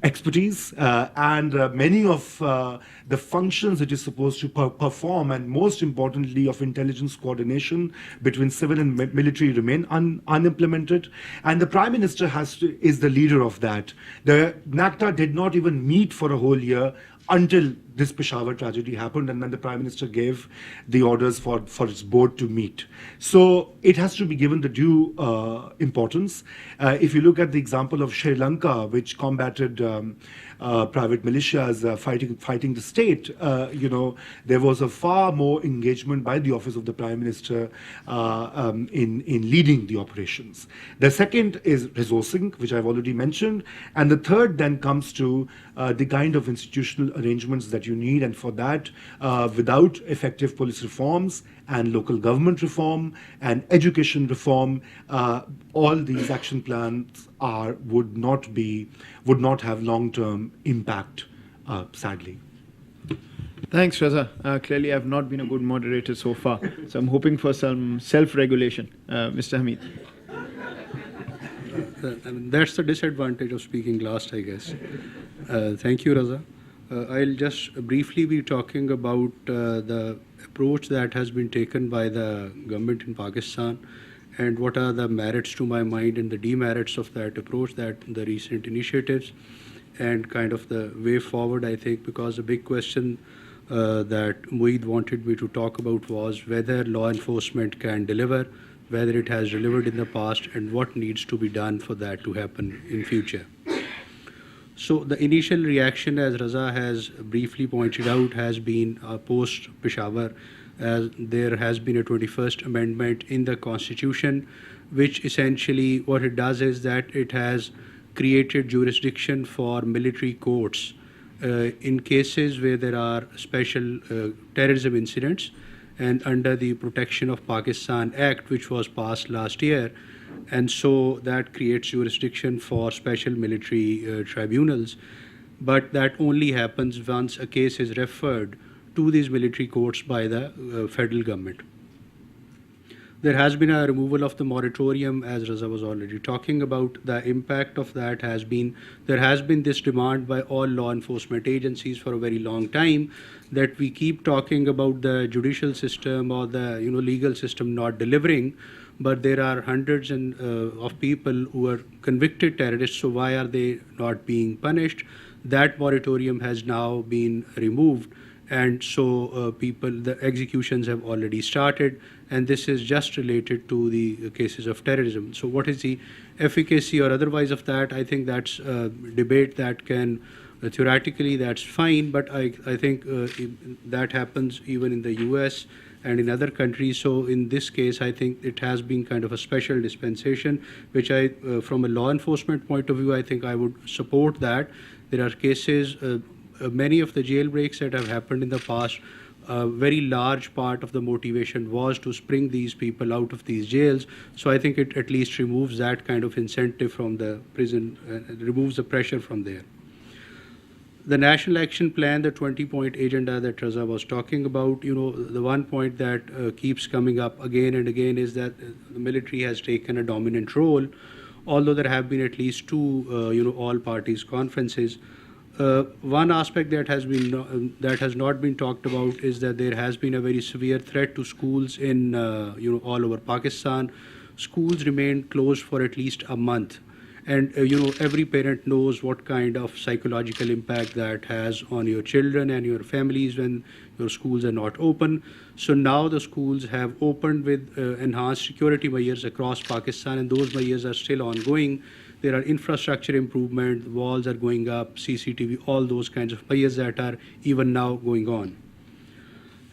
expertise, and many of the functions it is supposed to perform, and most importantly of intelligence coordination between civil and military, remain unimplemented. And the Prime Minister is the leader of that. The NACTA did not even meet for a whole year until this Peshawar tragedy happened, and then the Prime Minister gave the orders for its board to meet. So it has to be given the due importance. If you look at the example of Sri Lanka, which combated private militias fighting the state, there was a far more engagement by the office of the Prime Minister in leading the operations. The second is resourcing, which I've already mentioned, and the third then comes to the kind of institutional arrangements that you need, and for that, without effective police reforms and local government reform and education reform, all these action plans would not have long-term impact, sadly. Thanks, Raza. Clearly, I've not been a good moderator so far, so I'm hoping for some self-regulation. Mr. Hamid. That's the disadvantage of speaking last, I guess. Thank you, Raza. I'll just briefly be talking about the approach that has been taken by the government in Pakistan, and what are the merits to my mind and the demerits of that approach, that the recent initiatives, and kind of the way forward, I think, because the big question that Moeed wanted me to talk about was whether law enforcement can deliver, whether it has delivered in the past, and what needs to be done for that to happen in future. So the initial reaction, as Raza has briefly pointed out, has been post-Peshawar, as there has been a 21st Amendment in the Constitution, which essentially what it does is that it has created jurisdiction for military courts in cases where there are special terrorism incidents, and under the Protection of Pakistan Act, which was passed last year. And so that creates jurisdiction for special military tribunals. But that only happens once a case is referred to these military courts by the federal government. There has been a removal of the moratorium, as Raza was already talking about. The impact of that has been, there has been this demand by all law enforcement agencies for a very long time that we keep talking about the judicial system or the legal system not delivering, but there are hundreds of people who are convicted terrorists, so why are they not being punished? That moratorium has now been removed, and so the executions have already started, and this is just related to the cases of terrorism. So what is the efficacy or otherwise of that? I think that's a debate that can, theoretically that's fine, but I think that happens even in the US and in other countries. So in this case, I think it has been kind of a special dispensation, which from a law enforcement point of view, I think I would support that. There are cases, many of the jailbreaks that have happened in the past, a very large part of the motivation was to spring these people out of these jails. So I think it at least removes that kind of incentive from the prison, removes the pressure from there. The National Action Plan, the 20-point agenda that Raza was talking about, the one point that keeps coming up again and again is that the military has taken a dominant role, although there have been at least two, all parties conferences. One aspect that has not been talked about is that there has been a very severe threat to schools in, all over Pakistan. Schools remained closed for at least a month. And, every parent knows what kind of psychological impact that has on your children and your families when your schools are not open. So now the schools have opened with enhanced security measures across Pakistan, and those measures are still ongoing. There are infrastructure improvement, walls are going up, CCTV, all those kinds of measures that are even now going on.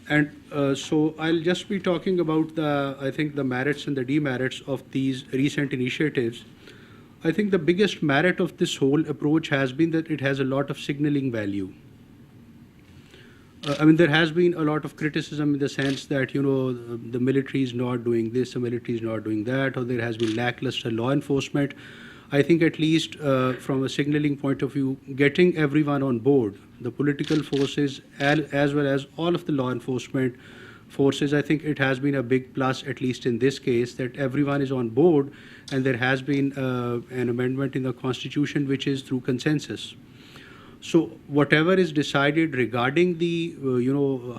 And so I'll just be talking about I think the merits and the demerits of these recent initiatives. I think the biggest merit of this whole approach has been that it has a lot of signaling value. I mean, there has been a lot of criticism in the sense that, the military is not doing this, the military is not doing that, or there has been lackluster law enforcement. I think at least from a signaling point of view, getting everyone on board, the political forces as well as all of the law enforcement forces, I think it has been a big plus, at least in this case, that everyone is on board, and there has been an amendment in the Constitution which is through consensus. So whatever is decided regarding the,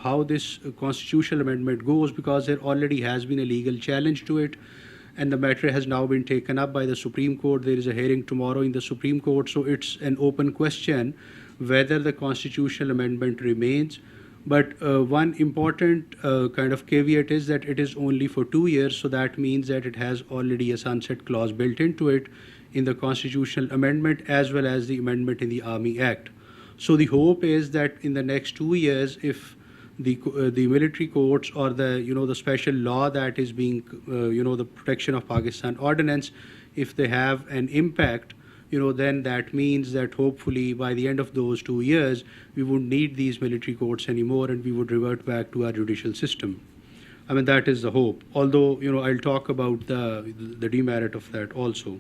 how this constitutional amendment goes, because there already has been a legal challenge to it, and the matter has now been taken up by the Supreme Court. There is a hearing tomorrow in the Supreme Court, so it's an open question whether the constitutional amendment remains. But one important kind of caveat is that it is only for 2 years, so that means that it has already a sunset clause built into it in the constitutional amendment as well as the amendment in the Army Act. So the hope is that in the next 2 years, if the military courts or the special law that is being the Protection of Pakistan Ordinance, if they have an impact, then that means that hopefully by the end of those 2 years, we wouldn't need these military courts anymore, and we would revert back to our judicial system. I mean, that is the hope. Although, I'll talk about the demerit of that also.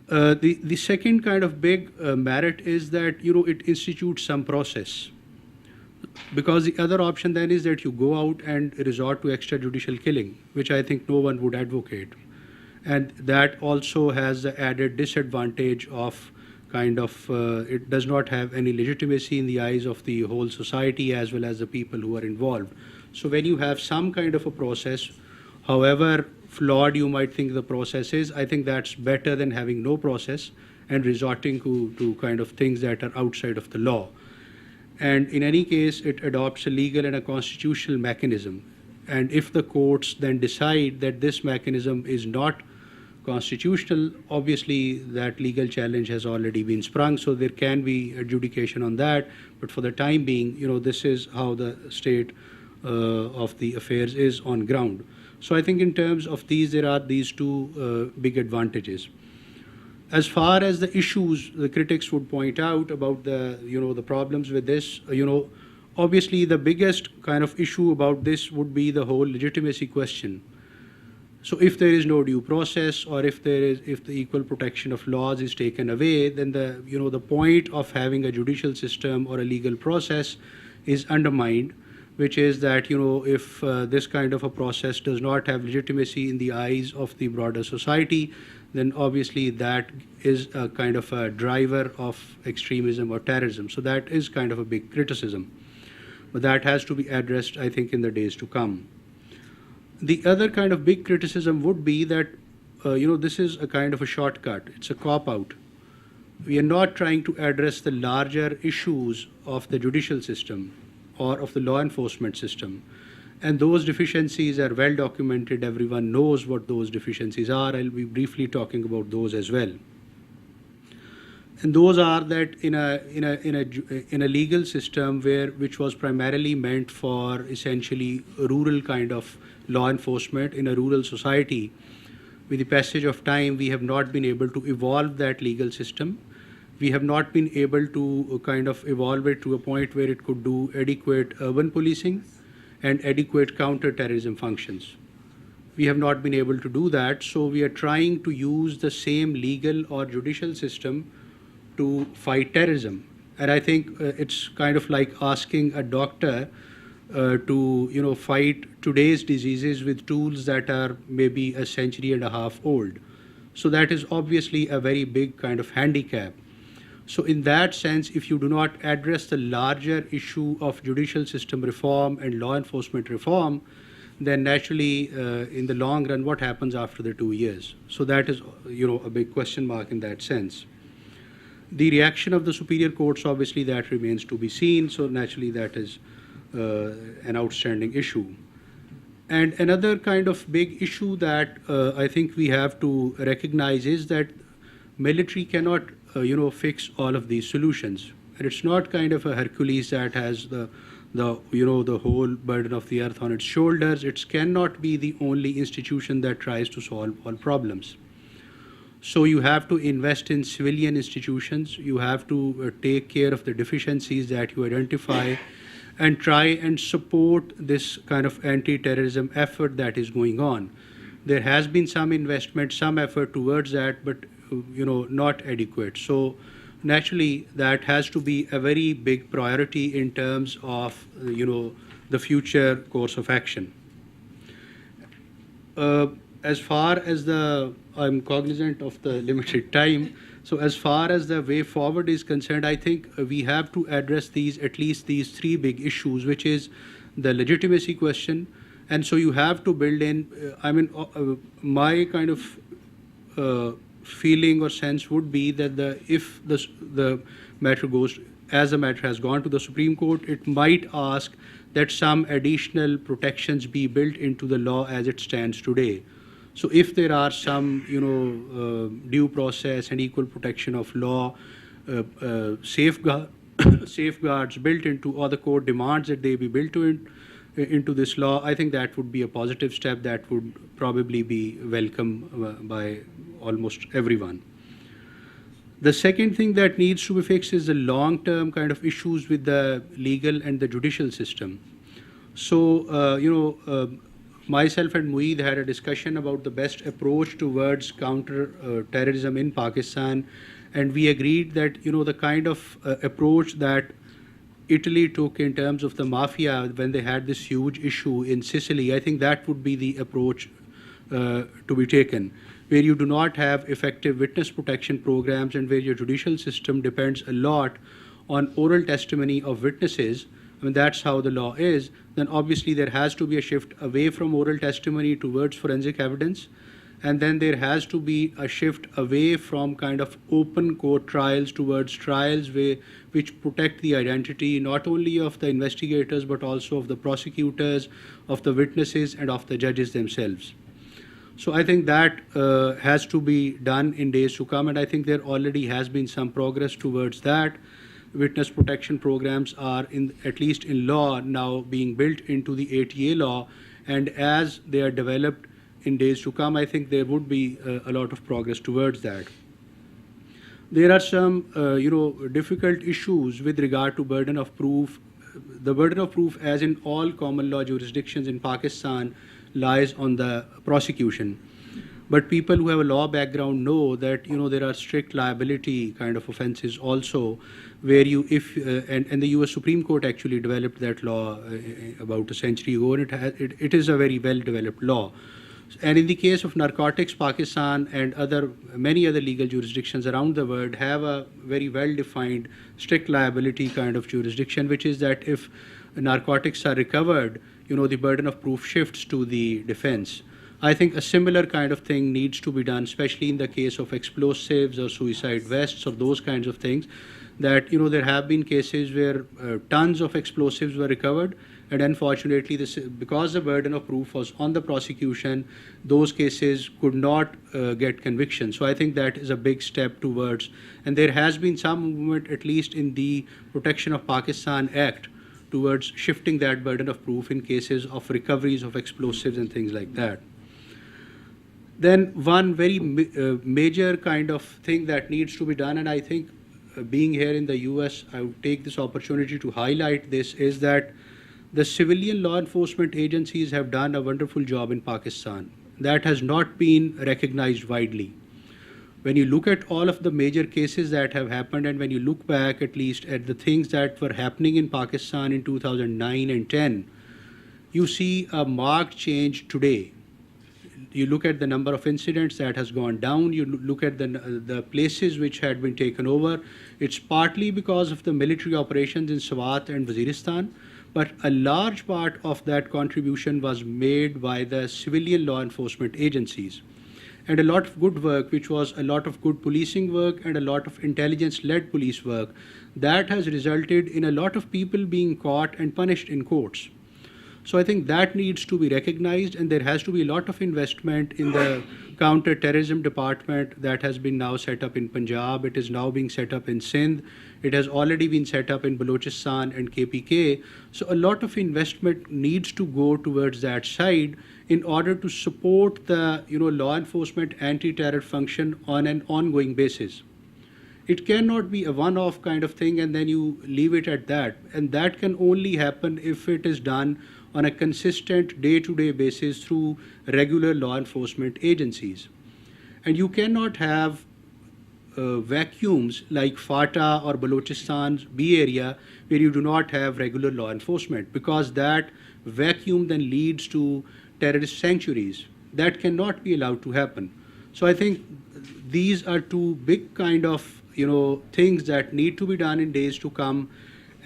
The second kind of big merit is that, it institutes some process. Because the other option then is that you go out and resort to extrajudicial killing, which I think no one would advocate. And that also has the added disadvantage of it does not have any legitimacy in the eyes of the whole society as well as the people who are involved. So when you have some kind of a process, however flawed you might think the process is, I think that's better than having no process and resorting to kind of things that are outside of the law. And in any case, it adopts a legal and a constitutional mechanism. And if the courts then decide that this mechanism is not constitutional, obviously that legal challenge has already been sprung, so there can be adjudication on that. But for the time being, this is how the state of the affairs is on ground. So I think in terms of these, there are these two big advantages. As far as the issues the critics would point out about the problems with this, obviously the biggest kind of issue about this would be the whole legitimacy question. So if there is no due process, or if the equal protection of laws is taken away, then the point of having a judicial system or a legal process is undermined, which is that if this kind of a process does not have legitimacy in the eyes of the broader society, then obviously that is a kind of a driver of extremism or terrorism. So that is kind of a big criticism. But that has to be addressed, I think, in the days to come. The other kind of big criticism would be that, this is a kind of a shortcut. It's a cop-out. We are not trying to address the larger issues of the judicial system or of the law enforcement system. And those deficiencies are well documented. Everyone knows what those deficiencies are. I'll be briefly talking about those as well. And those are that in a legal system which was primarily meant for essentially rural kind of law enforcement in a rural society, with the passage of time, we have not been able to evolve that legal system. We have not been able to kind of evolve it to a point where it could do adequate urban policing and adequate counter-terrorism functions. We have not been able to do that, so we are trying to use the same legal or judicial system to fight terrorism. And I think it's kind of like asking a doctor to fight today's diseases with tools that are maybe a century and a half old. So that is obviously a very big kind of handicap. So in that sense, if you do not address the larger issue of judicial system reform and law enforcement reform, then naturally, in the long run, what happens after the 2 years? So that is, a big question mark in that sense. The reaction of the superior courts, obviously, that remains to be seen. So naturally, that is an outstanding issue. And another kind of big issue that I think we have to recognize is that military cannot, fix all of these solutions. And it's not kind of a Hercules that has the whole burden of the earth on its shoulders. It cannot be the only institution that tries to solve all problems. So you have to invest in civilian institutions. You have to take care of the deficiencies that you identify. and try and support this kind of anti-terrorism effort that is going on. There has been some investment, some effort towards that, but not adequate. So naturally, that has to be a very big priority in terms of the future course of action. As far as I'm cognizant of the limited time. So as far as the way forward is concerned, I think we have to address at least these three big issues, which is the legitimacy question. And so you have to build in, my kind of feeling or sense would be that if the matter goes, as the matter has gone to the Supreme Court, it might ask that some additional protections be built into the law as it stands today. So if there are some, due process and equal protection of law safeguards built into, or the court demands that they be built into this law, I think that would be a positive step that would probably be welcome by almost everyone. The second thing that needs to be fixed is the long-term kind of issues with the legal and the judicial system. So, myself and Mueed had a discussion about the best approach towards counter-terrorism in Pakistan, and we agreed that the kind of approach that Italy took in terms of the mafia when they had this huge issue in Sicily, I think that would be the approach to be taken, where you do not have effective witness protection programs and where your judicial system depends a lot on oral testimony of witnesses. That's how the law is. Then obviously there has to be a shift away from oral testimony towards forensic evidence. And then there has to be a shift away from kind of open court trials towards trials which protect the identity not only of the investigators but also of the prosecutors, of the witnesses, and of the judges themselves. So I think that has to be done in days to come, and I think there already has been some progress towards that. Witness protection programs are, at least in law, now being built into the ATA law, and as they are developed in days to come, I think there would be a lot of progress towards that. There are some, difficult issues with regard to burden of proof. The burden of proof, as in all common law jurisdictions in Pakistan, lies on the prosecution. But people who have a law background know that there are strict liability kind of offenses also, where and the U.S. Supreme Court actually developed that law about a century ago, and it is a very well developed law. And in the case of narcotics, Pakistan and many other legal jurisdictions around the world have a very well-defined strict liability kind of jurisdiction, which is that if narcotics are recovered, the burden of proof shifts to the defense. I think a similar kind of thing needs to be done, especially in the case of explosives or suicide vests or those kinds of things, that there have been cases where tons of explosives were recovered, and unfortunately, because the burden of proof was on the prosecution, those cases could not get conviction. So I think that is a big step towards, and there has been some movement, at least in the Protection of Pakistan Act, towards shifting that burden of proof in cases of recoveries of explosives and things like that. Then one very major kind of thing that needs to be done, and I think being here in the US, I would take this opportunity to highlight this, is that the civilian law enforcement agencies have done a wonderful job in Pakistan. That has not been recognized widely. When you look at all of the major cases that have happened, and when you look back at least at the things that were happening in Pakistan in 2009 and 10, you see a marked change today. You look at the number of incidents that has gone down, you look at the places which had been taken over. It's partly because of the military operations in Swat and Waziristan, but a large part of that contribution was made by the civilian law enforcement agencies. And a lot of good work, which was a lot of good policing work and a lot of intelligence-led police work, that has resulted in a lot of people being caught and punished in courts. So I think that needs to be recognized, and there has to be a lot of investment in the counter-terrorism department that has been now set up in Punjab. It is now being set up in Sindh. It has already been set up in Balochistan and KPK. So a lot of investment needs to go towards that side in order to support the law enforcement anti-terror function on an ongoing basis. It cannot be a one-off kind of thing and then you leave it at that. And that can only happen if it is done on a consistent day-to-day basis through regular law enforcement agencies. And you cannot have vacuums like FATA or Balochistan's B area where you do not have regular law enforcement, because that vacuum then leads to terrorist sanctuaries. That cannot be allowed to happen. So I think these are two big kind of things that need to be done in days to come.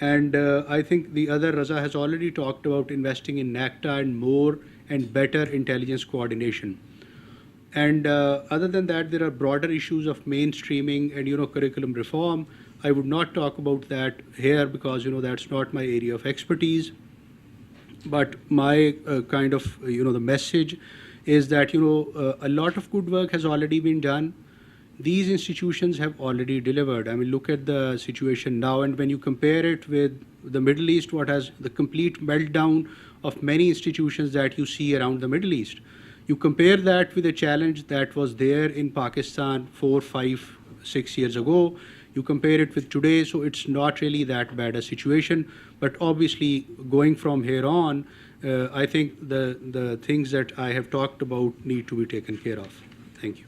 And I think the other Raza has already talked about investing in NACTA and more and better intelligence coordination. And other than that, there are broader issues of mainstreaming and curriculum reform. I would not talk about that here because that's not my area of expertise. But my kind of the message is that a lot of good work has already been done. These institutions have already delivered. I mean, look at the situation now, and when you compare it with the Middle East, what has the complete meltdown of many institutions that you see around the Middle East. You compare that with the challenge that was there in Pakistan 4, 5, 6 years ago. You compare it with today, so it's not really that bad a situation. But obviously, going from here on, I think the things that I have talked about need to be taken care of. Thank you.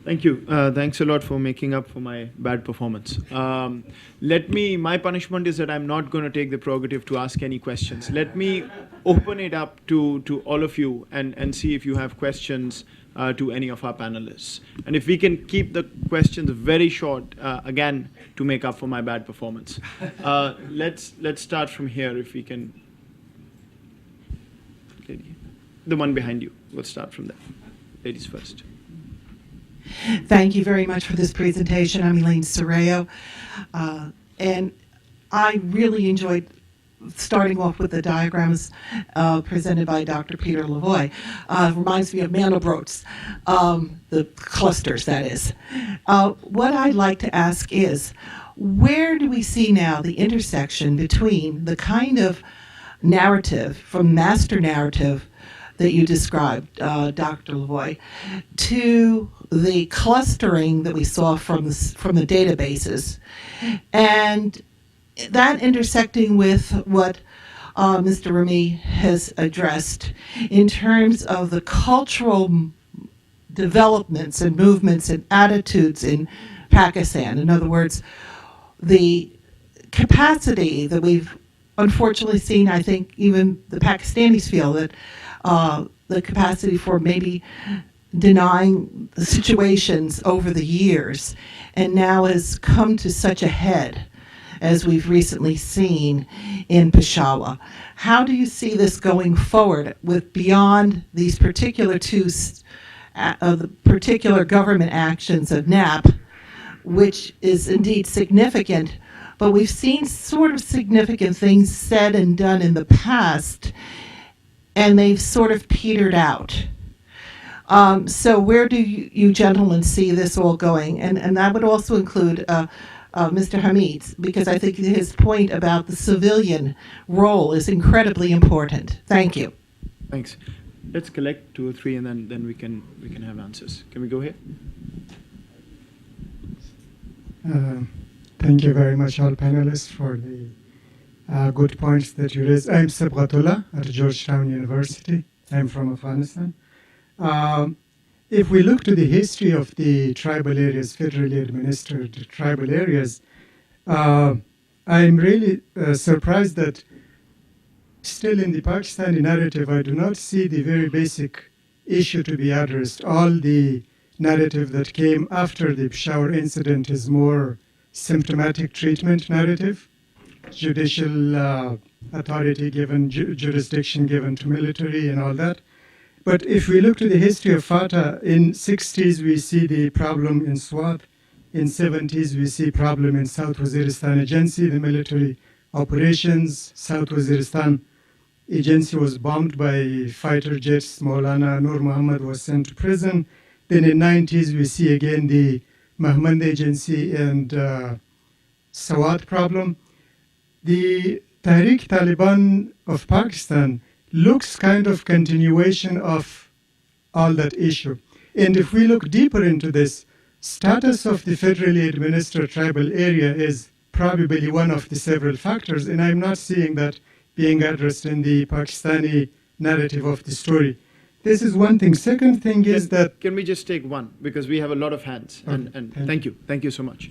Thank you. Thanks a lot for making up for my bad performance. My punishment is that I'm not going to take the prerogative to ask any questions. Let me open it up to all of you and see if you have questions to any of our panelists. And if we can keep the questions very short, again, to make up for my bad performance. Let's start from here, if we can. The one behind you. We'll start from there. Ladies first. Thank you very much for this presentation. I'm Elaine Serrao, and I really enjoyed starting off with the diagrams presented by Dr. Peter Lavoie. Reminds me of Mandelbrot's, the clusters, that is. What I'd like to ask is, where do we see now the intersection between the kind of narrative, from master narrative that you described, Dr. Lavoie, to the clustering that we saw from the databases, and that intersecting with what Mr. Rami has addressed in terms of the cultural developments and movements and attitudes in Pakistan. In other words, the capacity that we've unfortunately seen, I think even the Pakistanis feel that the capacity for maybe denying the situations over the years, and now has come to such a head as we've recently seen in Peshawar. How do you see this going forward with beyond these particular the particular government actions of NAP, which is indeed significant, but we've seen sort of significant things said and done in the past, and they've sort of petered out. So where do you gentlemen see this all going? And that would also include Mr. Hamid's, because I think his point about the civilian role is incredibly important. Thank you. Thanks. Let's collect 2 or 3, and then we can have answers. Can we go here? Thank you very much, all panelists, for the good points that you raised. I'm Sabghatullah at Georgetown University. I'm from Afghanistan. If we look to the history of the tribal areas, federally administered tribal areas, I'm really surprised that still in the Pakistani narrative, I do not see the very basic issue to be addressed. All the narrative that came after the Peshawar incident is more symptomatic treatment narrative, judicial authority given, jurisdiction given to military and all that. But if we look to the history of FATA, in 60s we see the problem in Swat, in 70s we see problem in South Waziristan Agency, the military operations. South Waziristan Agency was bombed by fighter jets. Maulana Nur Muhammad was sent to prison. Then in 90s we see again the Mahmand Agency and Swat problem. The Tehreek Taliban of Pakistan looks kind of continuation of all that issue. And if we look deeper into this, status of the federally administered tribal area is probably one of the several factors, and I'm not seeing that being addressed in the Pakistani narrative of the story. This is one thing. Second thing is that... Can we just take one? Because we have a lot of hands. Okay, And thank thank you. Thank you so much.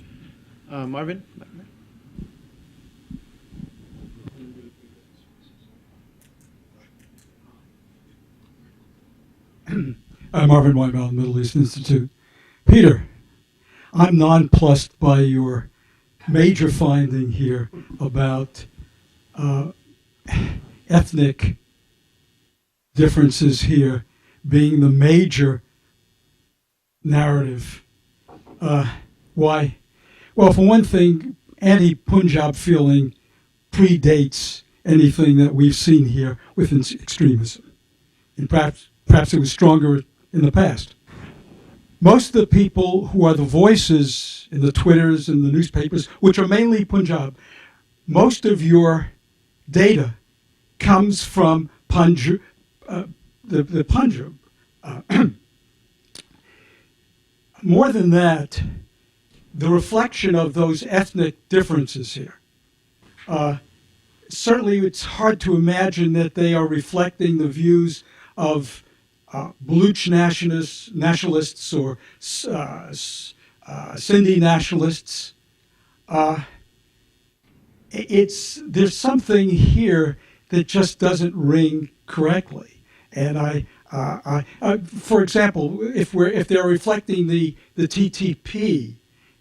Marvin? I'm Marvin Whitemountain, Middle East Institute. Peter, I'm nonplussed by your major finding here about ethnic differences here being the major narrative. Why? Well, for one thing, anti-Punjab feeling predates anything that we've seen here with extremism. And perhaps it was stronger in the past. Most of the people who are the voices in the Twitters and the newspapers, which are mainly Punjab, most of your data comes from Punjab, the Punjab. More than that, the reflection of those ethnic differences here. Certainly, it's hard to imagine that they are reflecting the views of Baluch nationalists or Sindhi nationalists. There's something here that just doesn't ring correctly. And for example, if they're reflecting the TTP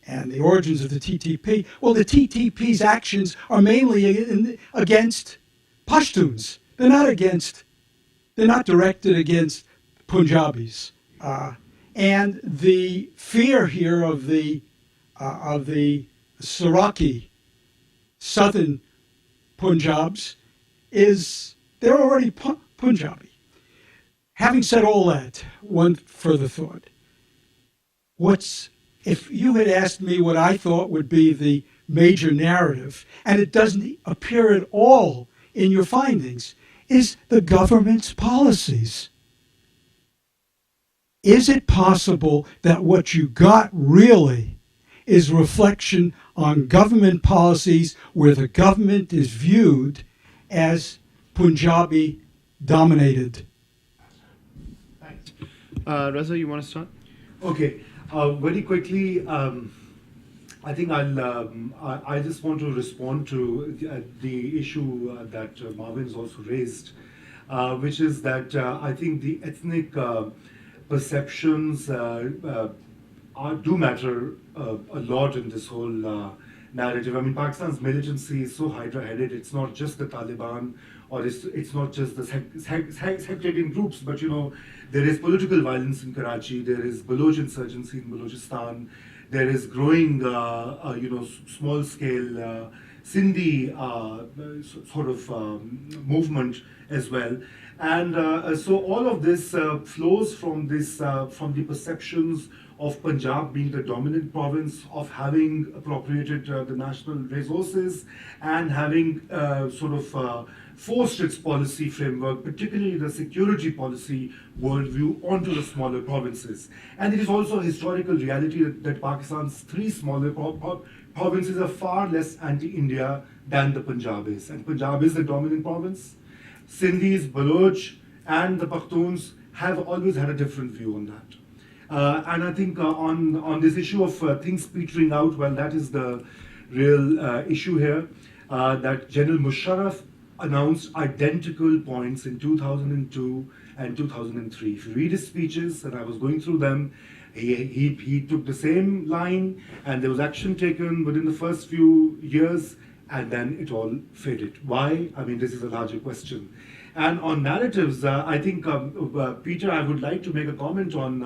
and the origins of the TTP, well, the TTP's actions are mainly against Pashtuns. They're not directed against Punjabis. And the fear here of the Saraki southern Punjabs is they're already Punjabi. Having said all that, one further thought. If you had asked me what I thought would be the major narrative, and it doesn't appear at all in your findings, is the government's policies. Is it possible that what you got really is reflection on government policies where the government is viewed as Punjabi dominated? Thanks. Raza, you want to start? Okay, very quickly, I think I just want to respond to the issue that Marvin's also raised, which is that I think the ethnic perceptions do matter a lot in this whole narrative. I mean, Pakistan's militancy is so hydra-headed. It's not just the Taliban, or it's not just the sectarian groups, but there is political violence in Karachi. There is Baloch insurgency in Balochistan. There is growing, small-scale Sindhi sort of movement as well. And so all of this flows from the perceptions of Punjab being the dominant province, of having appropriated the national resources, and having forced its policy framework, particularly the security policy worldview, onto the smaller provinces. And it is also a historical reality that Pakistan's three smaller provinces are far less anti-India than the Punjab is. And Punjab is the dominant province. Sindhis, Baloch, and the Pakhtuns have always had a different view on that. And I think on this issue of things petering out, well, that is the real issue here, that General Musharraf announced identical points in 2002 and 2003. If you read his speeches, and I was going through them, he took the same line, and there was action taken within the first few years, and then it all faded. Why? I mean, this is a larger question. And on narratives, I think, Peter, I would like to make a comment on,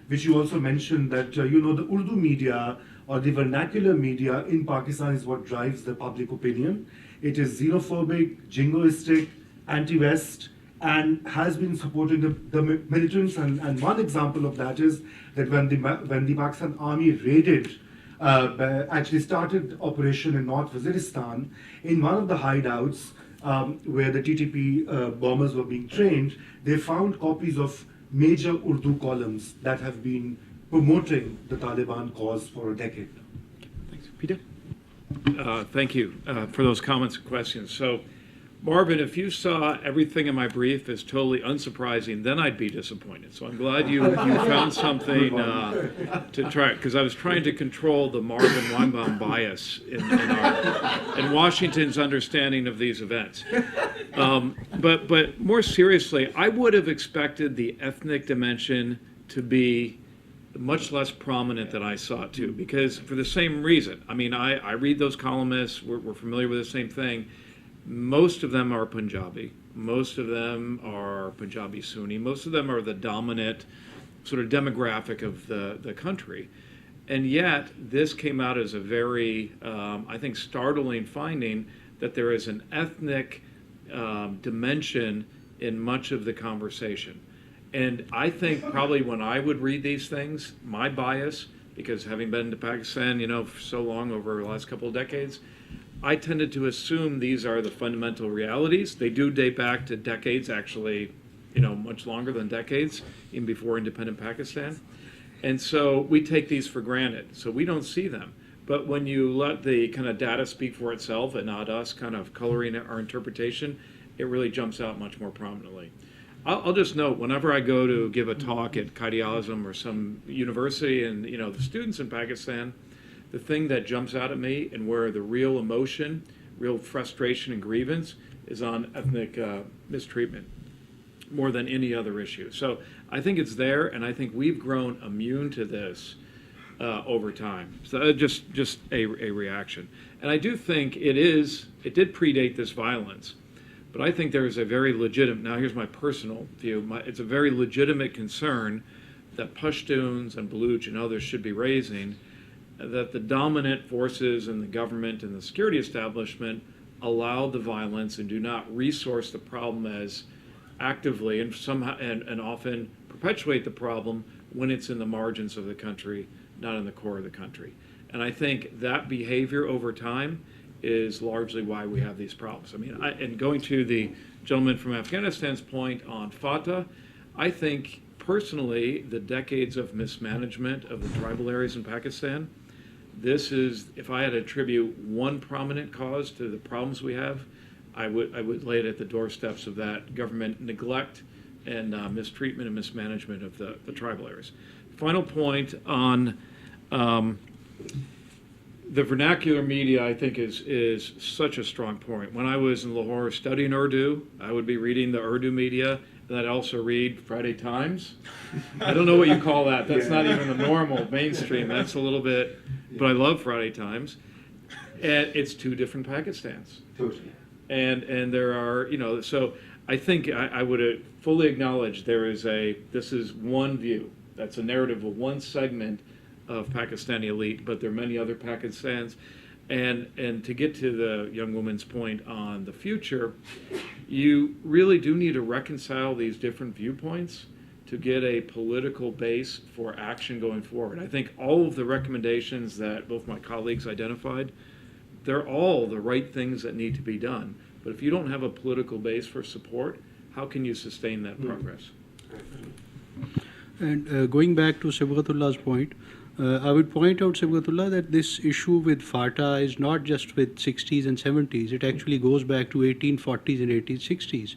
which you also mentioned, that, the Urdu media or the vernacular media in Pakistan is what drives the public opinion. It is xenophobic, jingoistic, anti-West, and has been supporting the militants. And one example of that is that when the Pakistan army raided, actually started operation in North Waziristan, in one of the hideouts where the TTP bombers were being trained, they found copies of major Urdu columns that have been promoting the Taliban cause for a decade now. Thanks. Peter? Thank you for those comments and questions. So, Marvin, if you saw everything in my brief as totally unsurprising, then I'd be disappointed. So I'm glad you found something to try, because I was trying to control the Marvin Weinbaum bias in Washington's understanding of these events. But more seriously, I would have expected the ethnic dimension to be much less prominent than I saw it too, because for the same reason. I mean, I read those columnists, we're familiar with the same thing. Most of them are Punjabi. Most of them are Punjabi Sunni. Most of them are the dominant sort of demographic of the country. And yet, this came out as a very, I think, startling finding that there is an ethnic dimension in much of the conversation. And I think probably when I would read these things, my bias, because having been to Pakistan, for so long, over the last couple of decades, I tended to assume these are the fundamental realities. They do date back to decades, actually, much longer than decades, even before independent Pakistan. And so we take these for granted. So we don't see them. But when you let the kind of data speak for itself and not us kind of coloring our interpretation, it really jumps out much more prominently. I'll just note, whenever I go to give a talk at Qaid-e-Azam or some university and, the students in Pakistan, the thing that jumps out at me and where the real emotion, real frustration and grievance is on ethnic mistreatment more than any other issue. So I think it's there, and I think we've grown immune to this over time. So just a reaction. And I do think it did predate this violence, but I think there is a very legitimate, now here's my personal view, it's a very legitimate concern that Pashtuns and Baluch and others should be raising, that the dominant forces in the government and the security establishment allow the violence and do not resource the problem as actively and somehow and often perpetuate the problem when it's in the margins of the country, not in the core of the country. And I think that behavior over time is largely why we have these problems. I mean, and going to the gentleman from Afghanistan's point on Fatah, I think personally the decades of mismanagement of the tribal areas in Pakistan, this is, if I had to attribute one prominent cause to the problems we have, I would lay it at the doorsteps of that government neglect and mistreatment and mismanagement of the tribal areas. Final point on the vernacular media, I think, is such a strong point. When I was in Lahore studying Urdu, I would be reading the Urdu media, and I'd also read Friday Times. I don't know what you call that. That's not even the normal mainstream. That's a little bit, but I love Friday Times. And it's two different Pakistans. Totally. And there are, so I think I would fully acknowledge this is one view. That's a narrative of one segment of Pakistani elite, but there are many other Pakistans. And to get to the young woman's point on the future, you really do need to reconcile these different viewpoints to get a political base for action going forward. I think all of the recommendations that both my colleagues identified, they're all the right things that need to be done. But if you don't have a political base for support, how can you sustain that progress? And going back to Sibghatullah's point, I would point out, Sibghatullah, that this issue with FATA is not just with 60s and 70s. It actually goes back to 1840s and 1860s.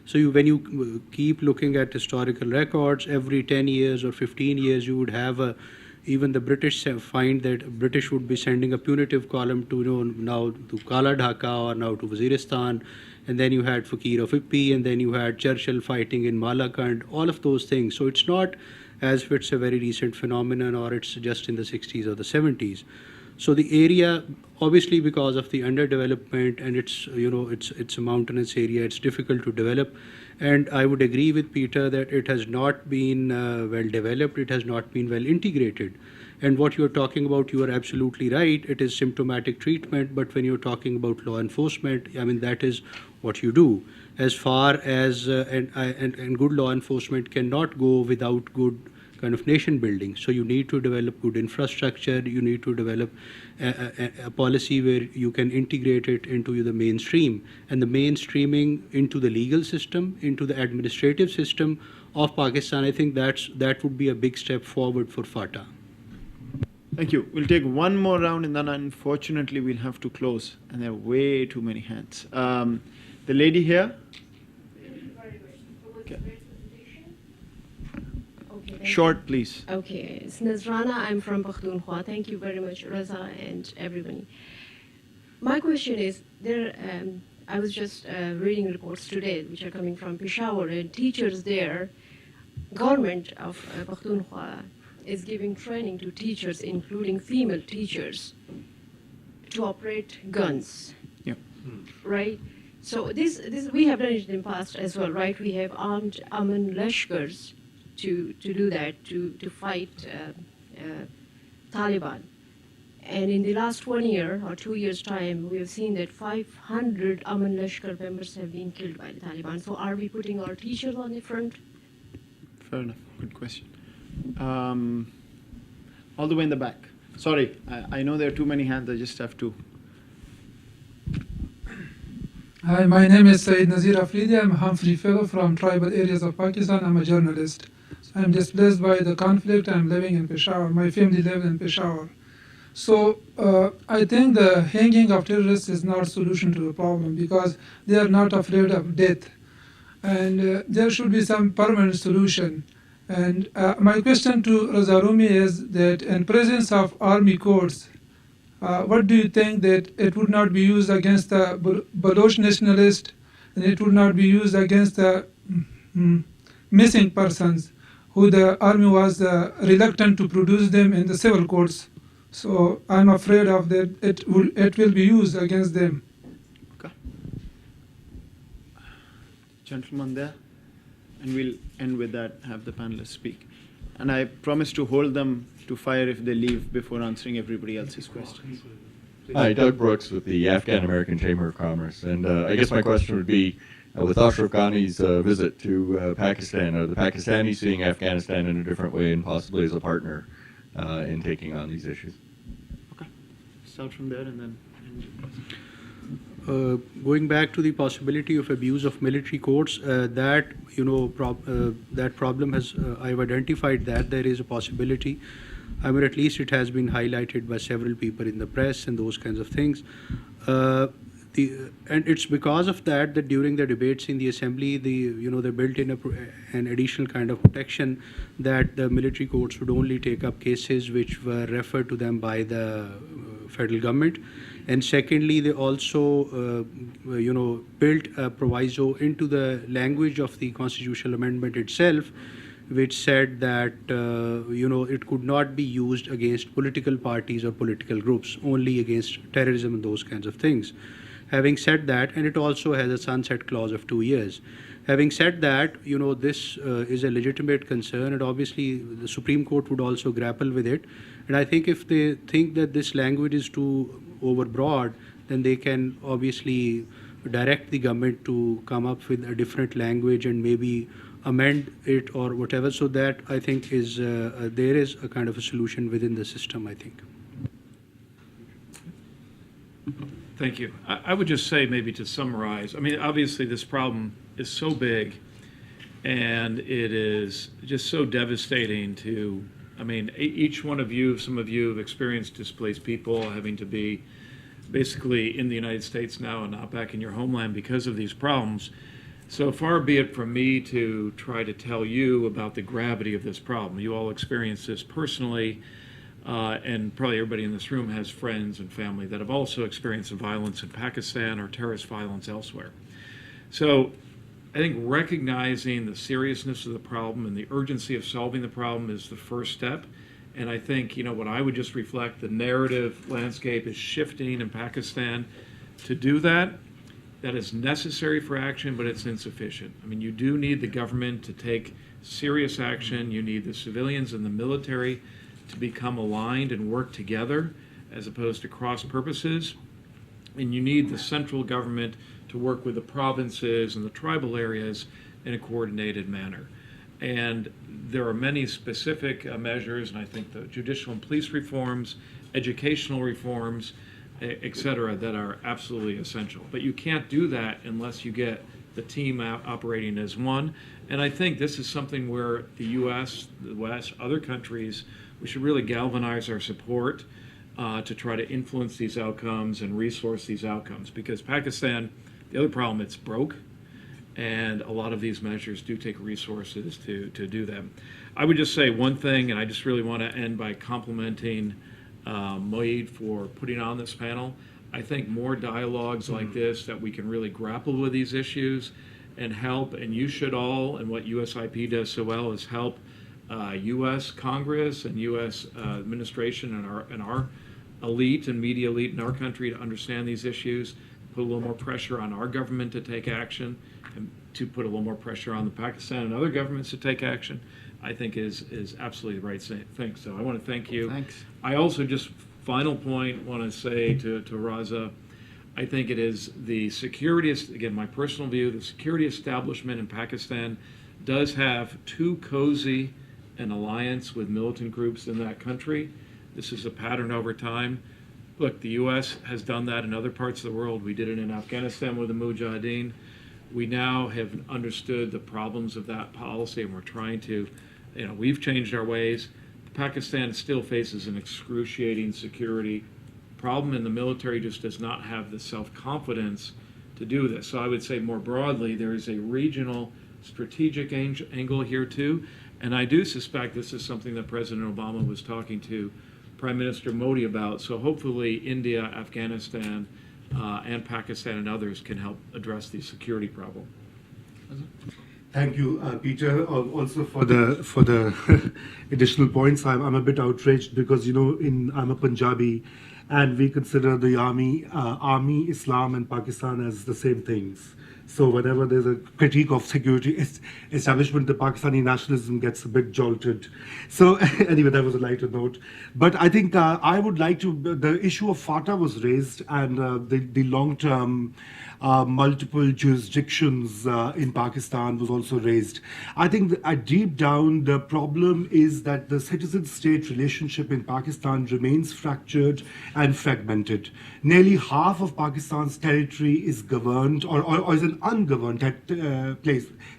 So when you keep looking at historical records, every 10 years or 15 years, you would have even the British find that British would be sending a punitive column to, now to Kala Dhaka or now to Waziristan. And then you had Fakir of Ippi, and then you had Churchill fighting in Malakand, all of those things. So it's not as if it's a very recent phenomenon or it's just in the 60s or the 70s. So the area, obviously because of the underdevelopment and it's a mountainous area, it's difficult to develop. And I would agree with Peter that it has not been well developed, it has not been well integrated. And what you're talking about, you are absolutely right, it is symptomatic treatment, but when you're talking about law enforcement, I mean, that is what you do. As far as, and good law enforcement cannot go without good kind of nation building. So you need to develop good infrastructure, you need to develop a policy where you can integrate it into the mainstream, and the mainstreaming into the legal system, into the administrative system of Pakistan. I think that would be a big step forward for FATA. Thank you. We'll take one more round and then unfortunately we'll have to close. And there are way too many hands. The lady here. Okay. Short, please. Okay, it's Nazrana. I'm from Pakhtunkhwa. Thank you very much, Raza and everybody. My question is, I was just reading reports today which are coming from Peshawar, and teachers there, government of Pakhtunkhwa is giving training to teachers, including female teachers, to operate guns. Yep. Right? So this we have done it in the past as well, right? We have armed Aman Lashkars to do that, to fight Taliban. And in the last 1 year or 2 years' time, we have seen that 500 Aman Lashkar members have been killed by the Taliban. So are we putting our teachers on the front? Fair enough. Good question. All the way in the back. Sorry, I know there are too many hands. I just have to. Hi, my name is Saeed Nazir Afridi. I'm a Humphrey Fellow from tribal areas of Pakistan. I'm a journalist. I'm displaced by the conflict. I'm living in Peshawar. My family lives in Peshawar. So I think the hanging of terrorists is not a solution to the problem because they are not afraid of death. And there should be some permanent solution. And my question to Razarumi is that in presence of army courts, what do you think that it would not be used against the Baloch nationalists, and it would not be used against the missing persons, who the army was reluctant to produce them in the civil courts? So I'm afraid of that it will be used against them. Okay. Gentleman there. And we'll end with that, have the panelists speak. And I promise to hold them to fire if they leave before answering everybody else's questions. Hi, Doug Brooks with the Afghan American Chamber of Commerce. And I guess my question would be, with Ashraf Ghani's visit to Pakistan, are the Pakistanis seeing Afghanistan in a different way and possibly as a partner in taking on these issues? Okay. Start from there and then end. Going back to the possibility of abuse of military courts, that problem has I've identified that there is a possibility. I mean, at least it has been highlighted by several people in the press and those kinds of things. And it's because of that during the debates in the assembly, they built in an additional kind of protection that the military courts would only take up cases which were referred to them by the federal government. And secondly, they also, built a proviso into the language of the constitutional amendment itself, which said that, it could not be used against political parties or political groups, only against terrorism and those kinds of things. Having said that, and it also has a sunset clause of 2 years. Having said that, this is a legitimate concern, and obviously the Supreme Court would also grapple with it. And I think if they think that this language is too overbroad, then they can obviously direct the government to come up with a different language and maybe amend it or whatever. So that, I think, is there is a kind of a solution within the system, I think. Thank you. I would just say, maybe to summarize, I mean, obviously this problem is so big and it is just so devastating to, I mean, each one of you, some of you have experienced displaced people having to be basically in the United States now and not back in your homeland because of these problems. So far be it from me to try to tell you about the gravity of this problem. You all experience this personally, and probably everybody in this room has friends and family that have also experienced the violence in Pakistan or terrorist violence elsewhere. So I think recognizing the seriousness of the problem and the urgency of solving the problem is the first step. And I think, what I would just reflect, the narrative landscape is shifting in Pakistan to do that. That is necessary for action, but it's insufficient. I mean, you do need the government to take serious action. You need the civilians and the military to become aligned and work together as opposed to cross purposes. And you need the central government to work with the provinces and the tribal areas in a coordinated manner. And there are many specific measures, and I think the judicial and police reforms, educational reforms, et cetera, that are absolutely essential. But you can't do that unless you get the team operating as one. And I think this is something where the U.S., the West, other countries, we should really galvanize our support to try to influence these outcomes and resource these outcomes. Because Pakistan, the other problem, it's broke. And a lot of these measures do take resources to do them. I would just say one thing, and I just really want to end by complimenting Moeed for putting on this panel. I think more dialogues like this that we can really grapple with these issues and help, and you should all, and what USIP does so well is help U.S. Congress and U.S. administration and our elite and media elite in our country to understand these issues, put a little more pressure on our government to take action, and to put a little more pressure on the Pakistan and other governments to take action, I think is absolutely the right thing. So I want to thank you. Thanks. I also just, final point, want to say to Raza, I think it is the security, again, my personal view, the security establishment in Pakistan does have too cozy an alliance with militant groups in that country. This is a pattern over time. Look, the U.S. has done that in other parts of the world. We did it in Afghanistan with the Mujahideen. We now have understood the problems of that policy, and we're trying to, we've changed our ways. Pakistan still faces an excruciating security problem, and the military just does not have the self-confidence to do this. So I would say more broadly, there is a regional strategic angle here too, and I do suspect this is something that President Obama was talking to Prime Minister Modi about. So hopefully India, Afghanistan, and Pakistan and others can help address the security problem. Thank you, Peter, also for the additional points. I'm a bit outraged because I'm a Punjabi, and we consider the army, Islam, and Pakistan as the same things. So whenever there's a critique of security establishment, the Pakistani nationalism gets a bit jolted. So anyway, that was a lighter note. But I think I would like to, the issue of FATA was raised, and the long-term multiple jurisdictions in Pakistan was also raised. I think that deep down, the problem is that the citizen-state relationship in Pakistan remains fractured and fragmented. Nearly half of Pakistan's territory is governed or is an ungoverned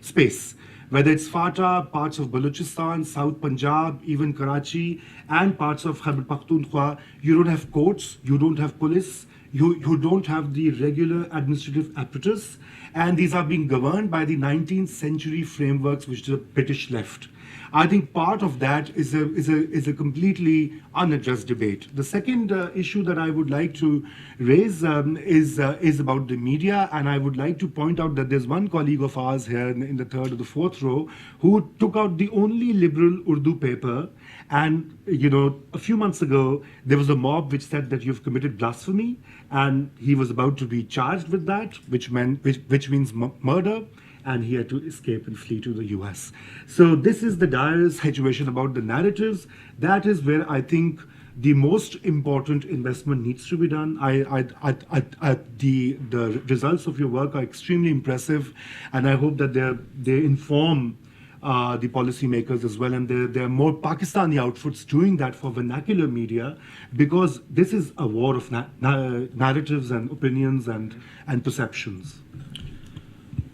space. Whether it's FATA, parts of Balochistan, South Punjab, even Karachi, and parts of Khyber Pakhtunkhwa, you don't have courts, you don't have police, you don't have the regular administrative apparatus, and these are being governed by the 19th century frameworks which the British left. I think part of that is a completely unaddressed debate. The second issue that I would like to raise is about the media, and I would like to point out that there's one colleague of ours here in the third or the fourth row who took out the only liberal Urdu paper, and a few months ago there was a mob which said that you've committed blasphemy, and he was about to be charged with that, which means murder. And he had to escape and flee to the US. So this is the dire situation about the narratives. That is where I think the most important investment needs to be done. The results of your work are extremely impressive, and I hope that they inform the policymakers as well, and there are more Pakistani outfits doing that for vernacular media, because this is a war of narratives and opinions and perceptions.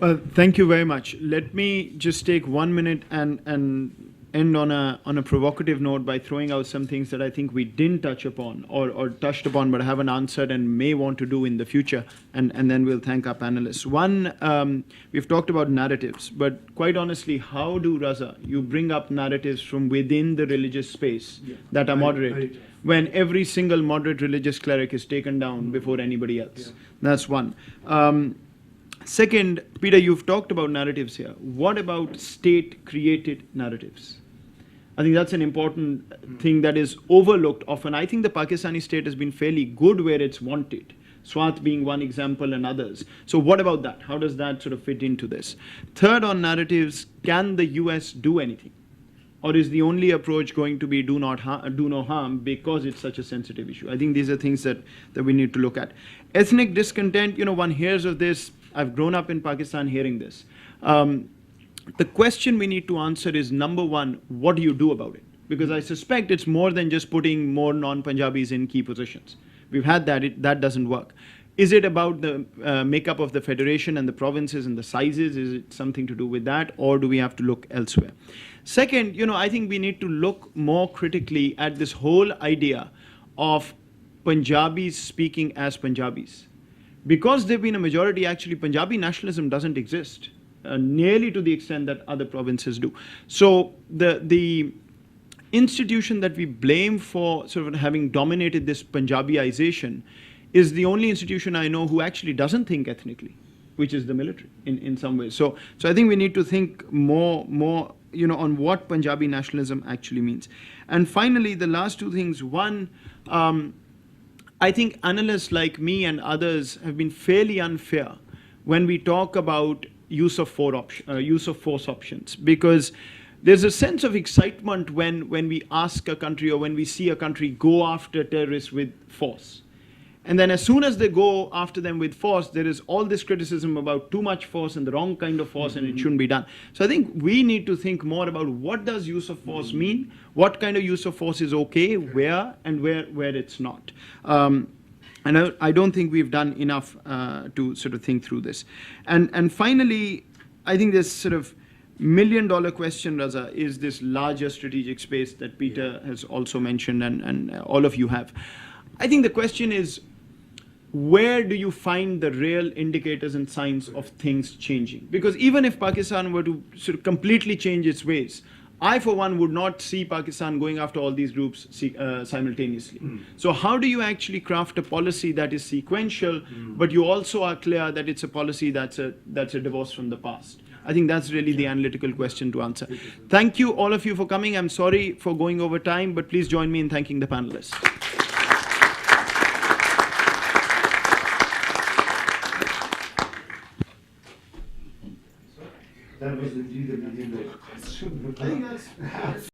Well, thank you very much. Let me just take 1 minute and end on a provocative note by throwing out some things that I think we didn't touch upon or touched upon but haven't answered and may want to do in the future, and then we'll thank our panelists. One, we've talked about narratives, but quite honestly, how do, Raza, you bring up narratives from within the religious space that are moderate when every single moderate religious cleric is taken down before anybody else? Yeah. That's one. Second, Peter, you've talked about narratives here. What about state-created narratives? I think that's an important thing that is overlooked often. I think the Pakistani state has been fairly good where it's wanted, Swat being one example and others. So what about that? How does that sort of fit into this? Third, on narratives, can the US do anything? Or is the only approach going to be do no harm because it's such a sensitive issue? I think these are things that we need to look at. Ethnic discontent, one hears of this. I've grown up in Pakistan hearing this. the question we need to answer is, number one, what do you do about it? Because I suspect it's more than just putting more non-Punjabis in key positions. We've had that, that doesn't work. Is it about the makeup of the federation and the provinces and the sizes? Is it something to do with that, or do we have to look elsewhere? Second, I think we need to look more critically at this whole idea of Punjabis speaking as Punjabis. Because they've been a majority, actually, Punjabi nationalism doesn't exist, nearly to the extent that other provinces do. So the institution that we blame for sort of having dominated this Punjabiization is the only institution I know who actually doesn't think ethnically, which is the military in some ways. So I think we need to think more on what Punjabi nationalism actually means. And finally, the last two things. One, I think analysts like me and others have been fairly unfair when we talk about use of force options, because there's a sense of excitement when we ask a country or when we see a country go after terrorists with force. And then as soon as they go after them with force, there is all this criticism about too much force and the wrong kind of force, and it shouldn't be done. So I think we need to think more about what does use of force mean, what kind of use of force is okay, where, and where it's not. And I don't think we've done enough to sort of think through this. And finally, I think this sort of million-dollar question, Raza, is this larger strategic space that Peter has also mentioned, and all of you have. I think the question is, where do you find the real indicators and signs of things changing? Because even if Pakistan were to sort of completely change its ways, I, for one, would not see Pakistan going after all these groups simultaneously. So how do you actually craft a policy that is sequential, but you also are clear that it's a policy that's a divorce from the past? I think that's really the analytical question to answer. Thank you, all of you, for coming. I'm sorry for going over time, but please join me in thanking the panelists. That was indeed a million-dollar question.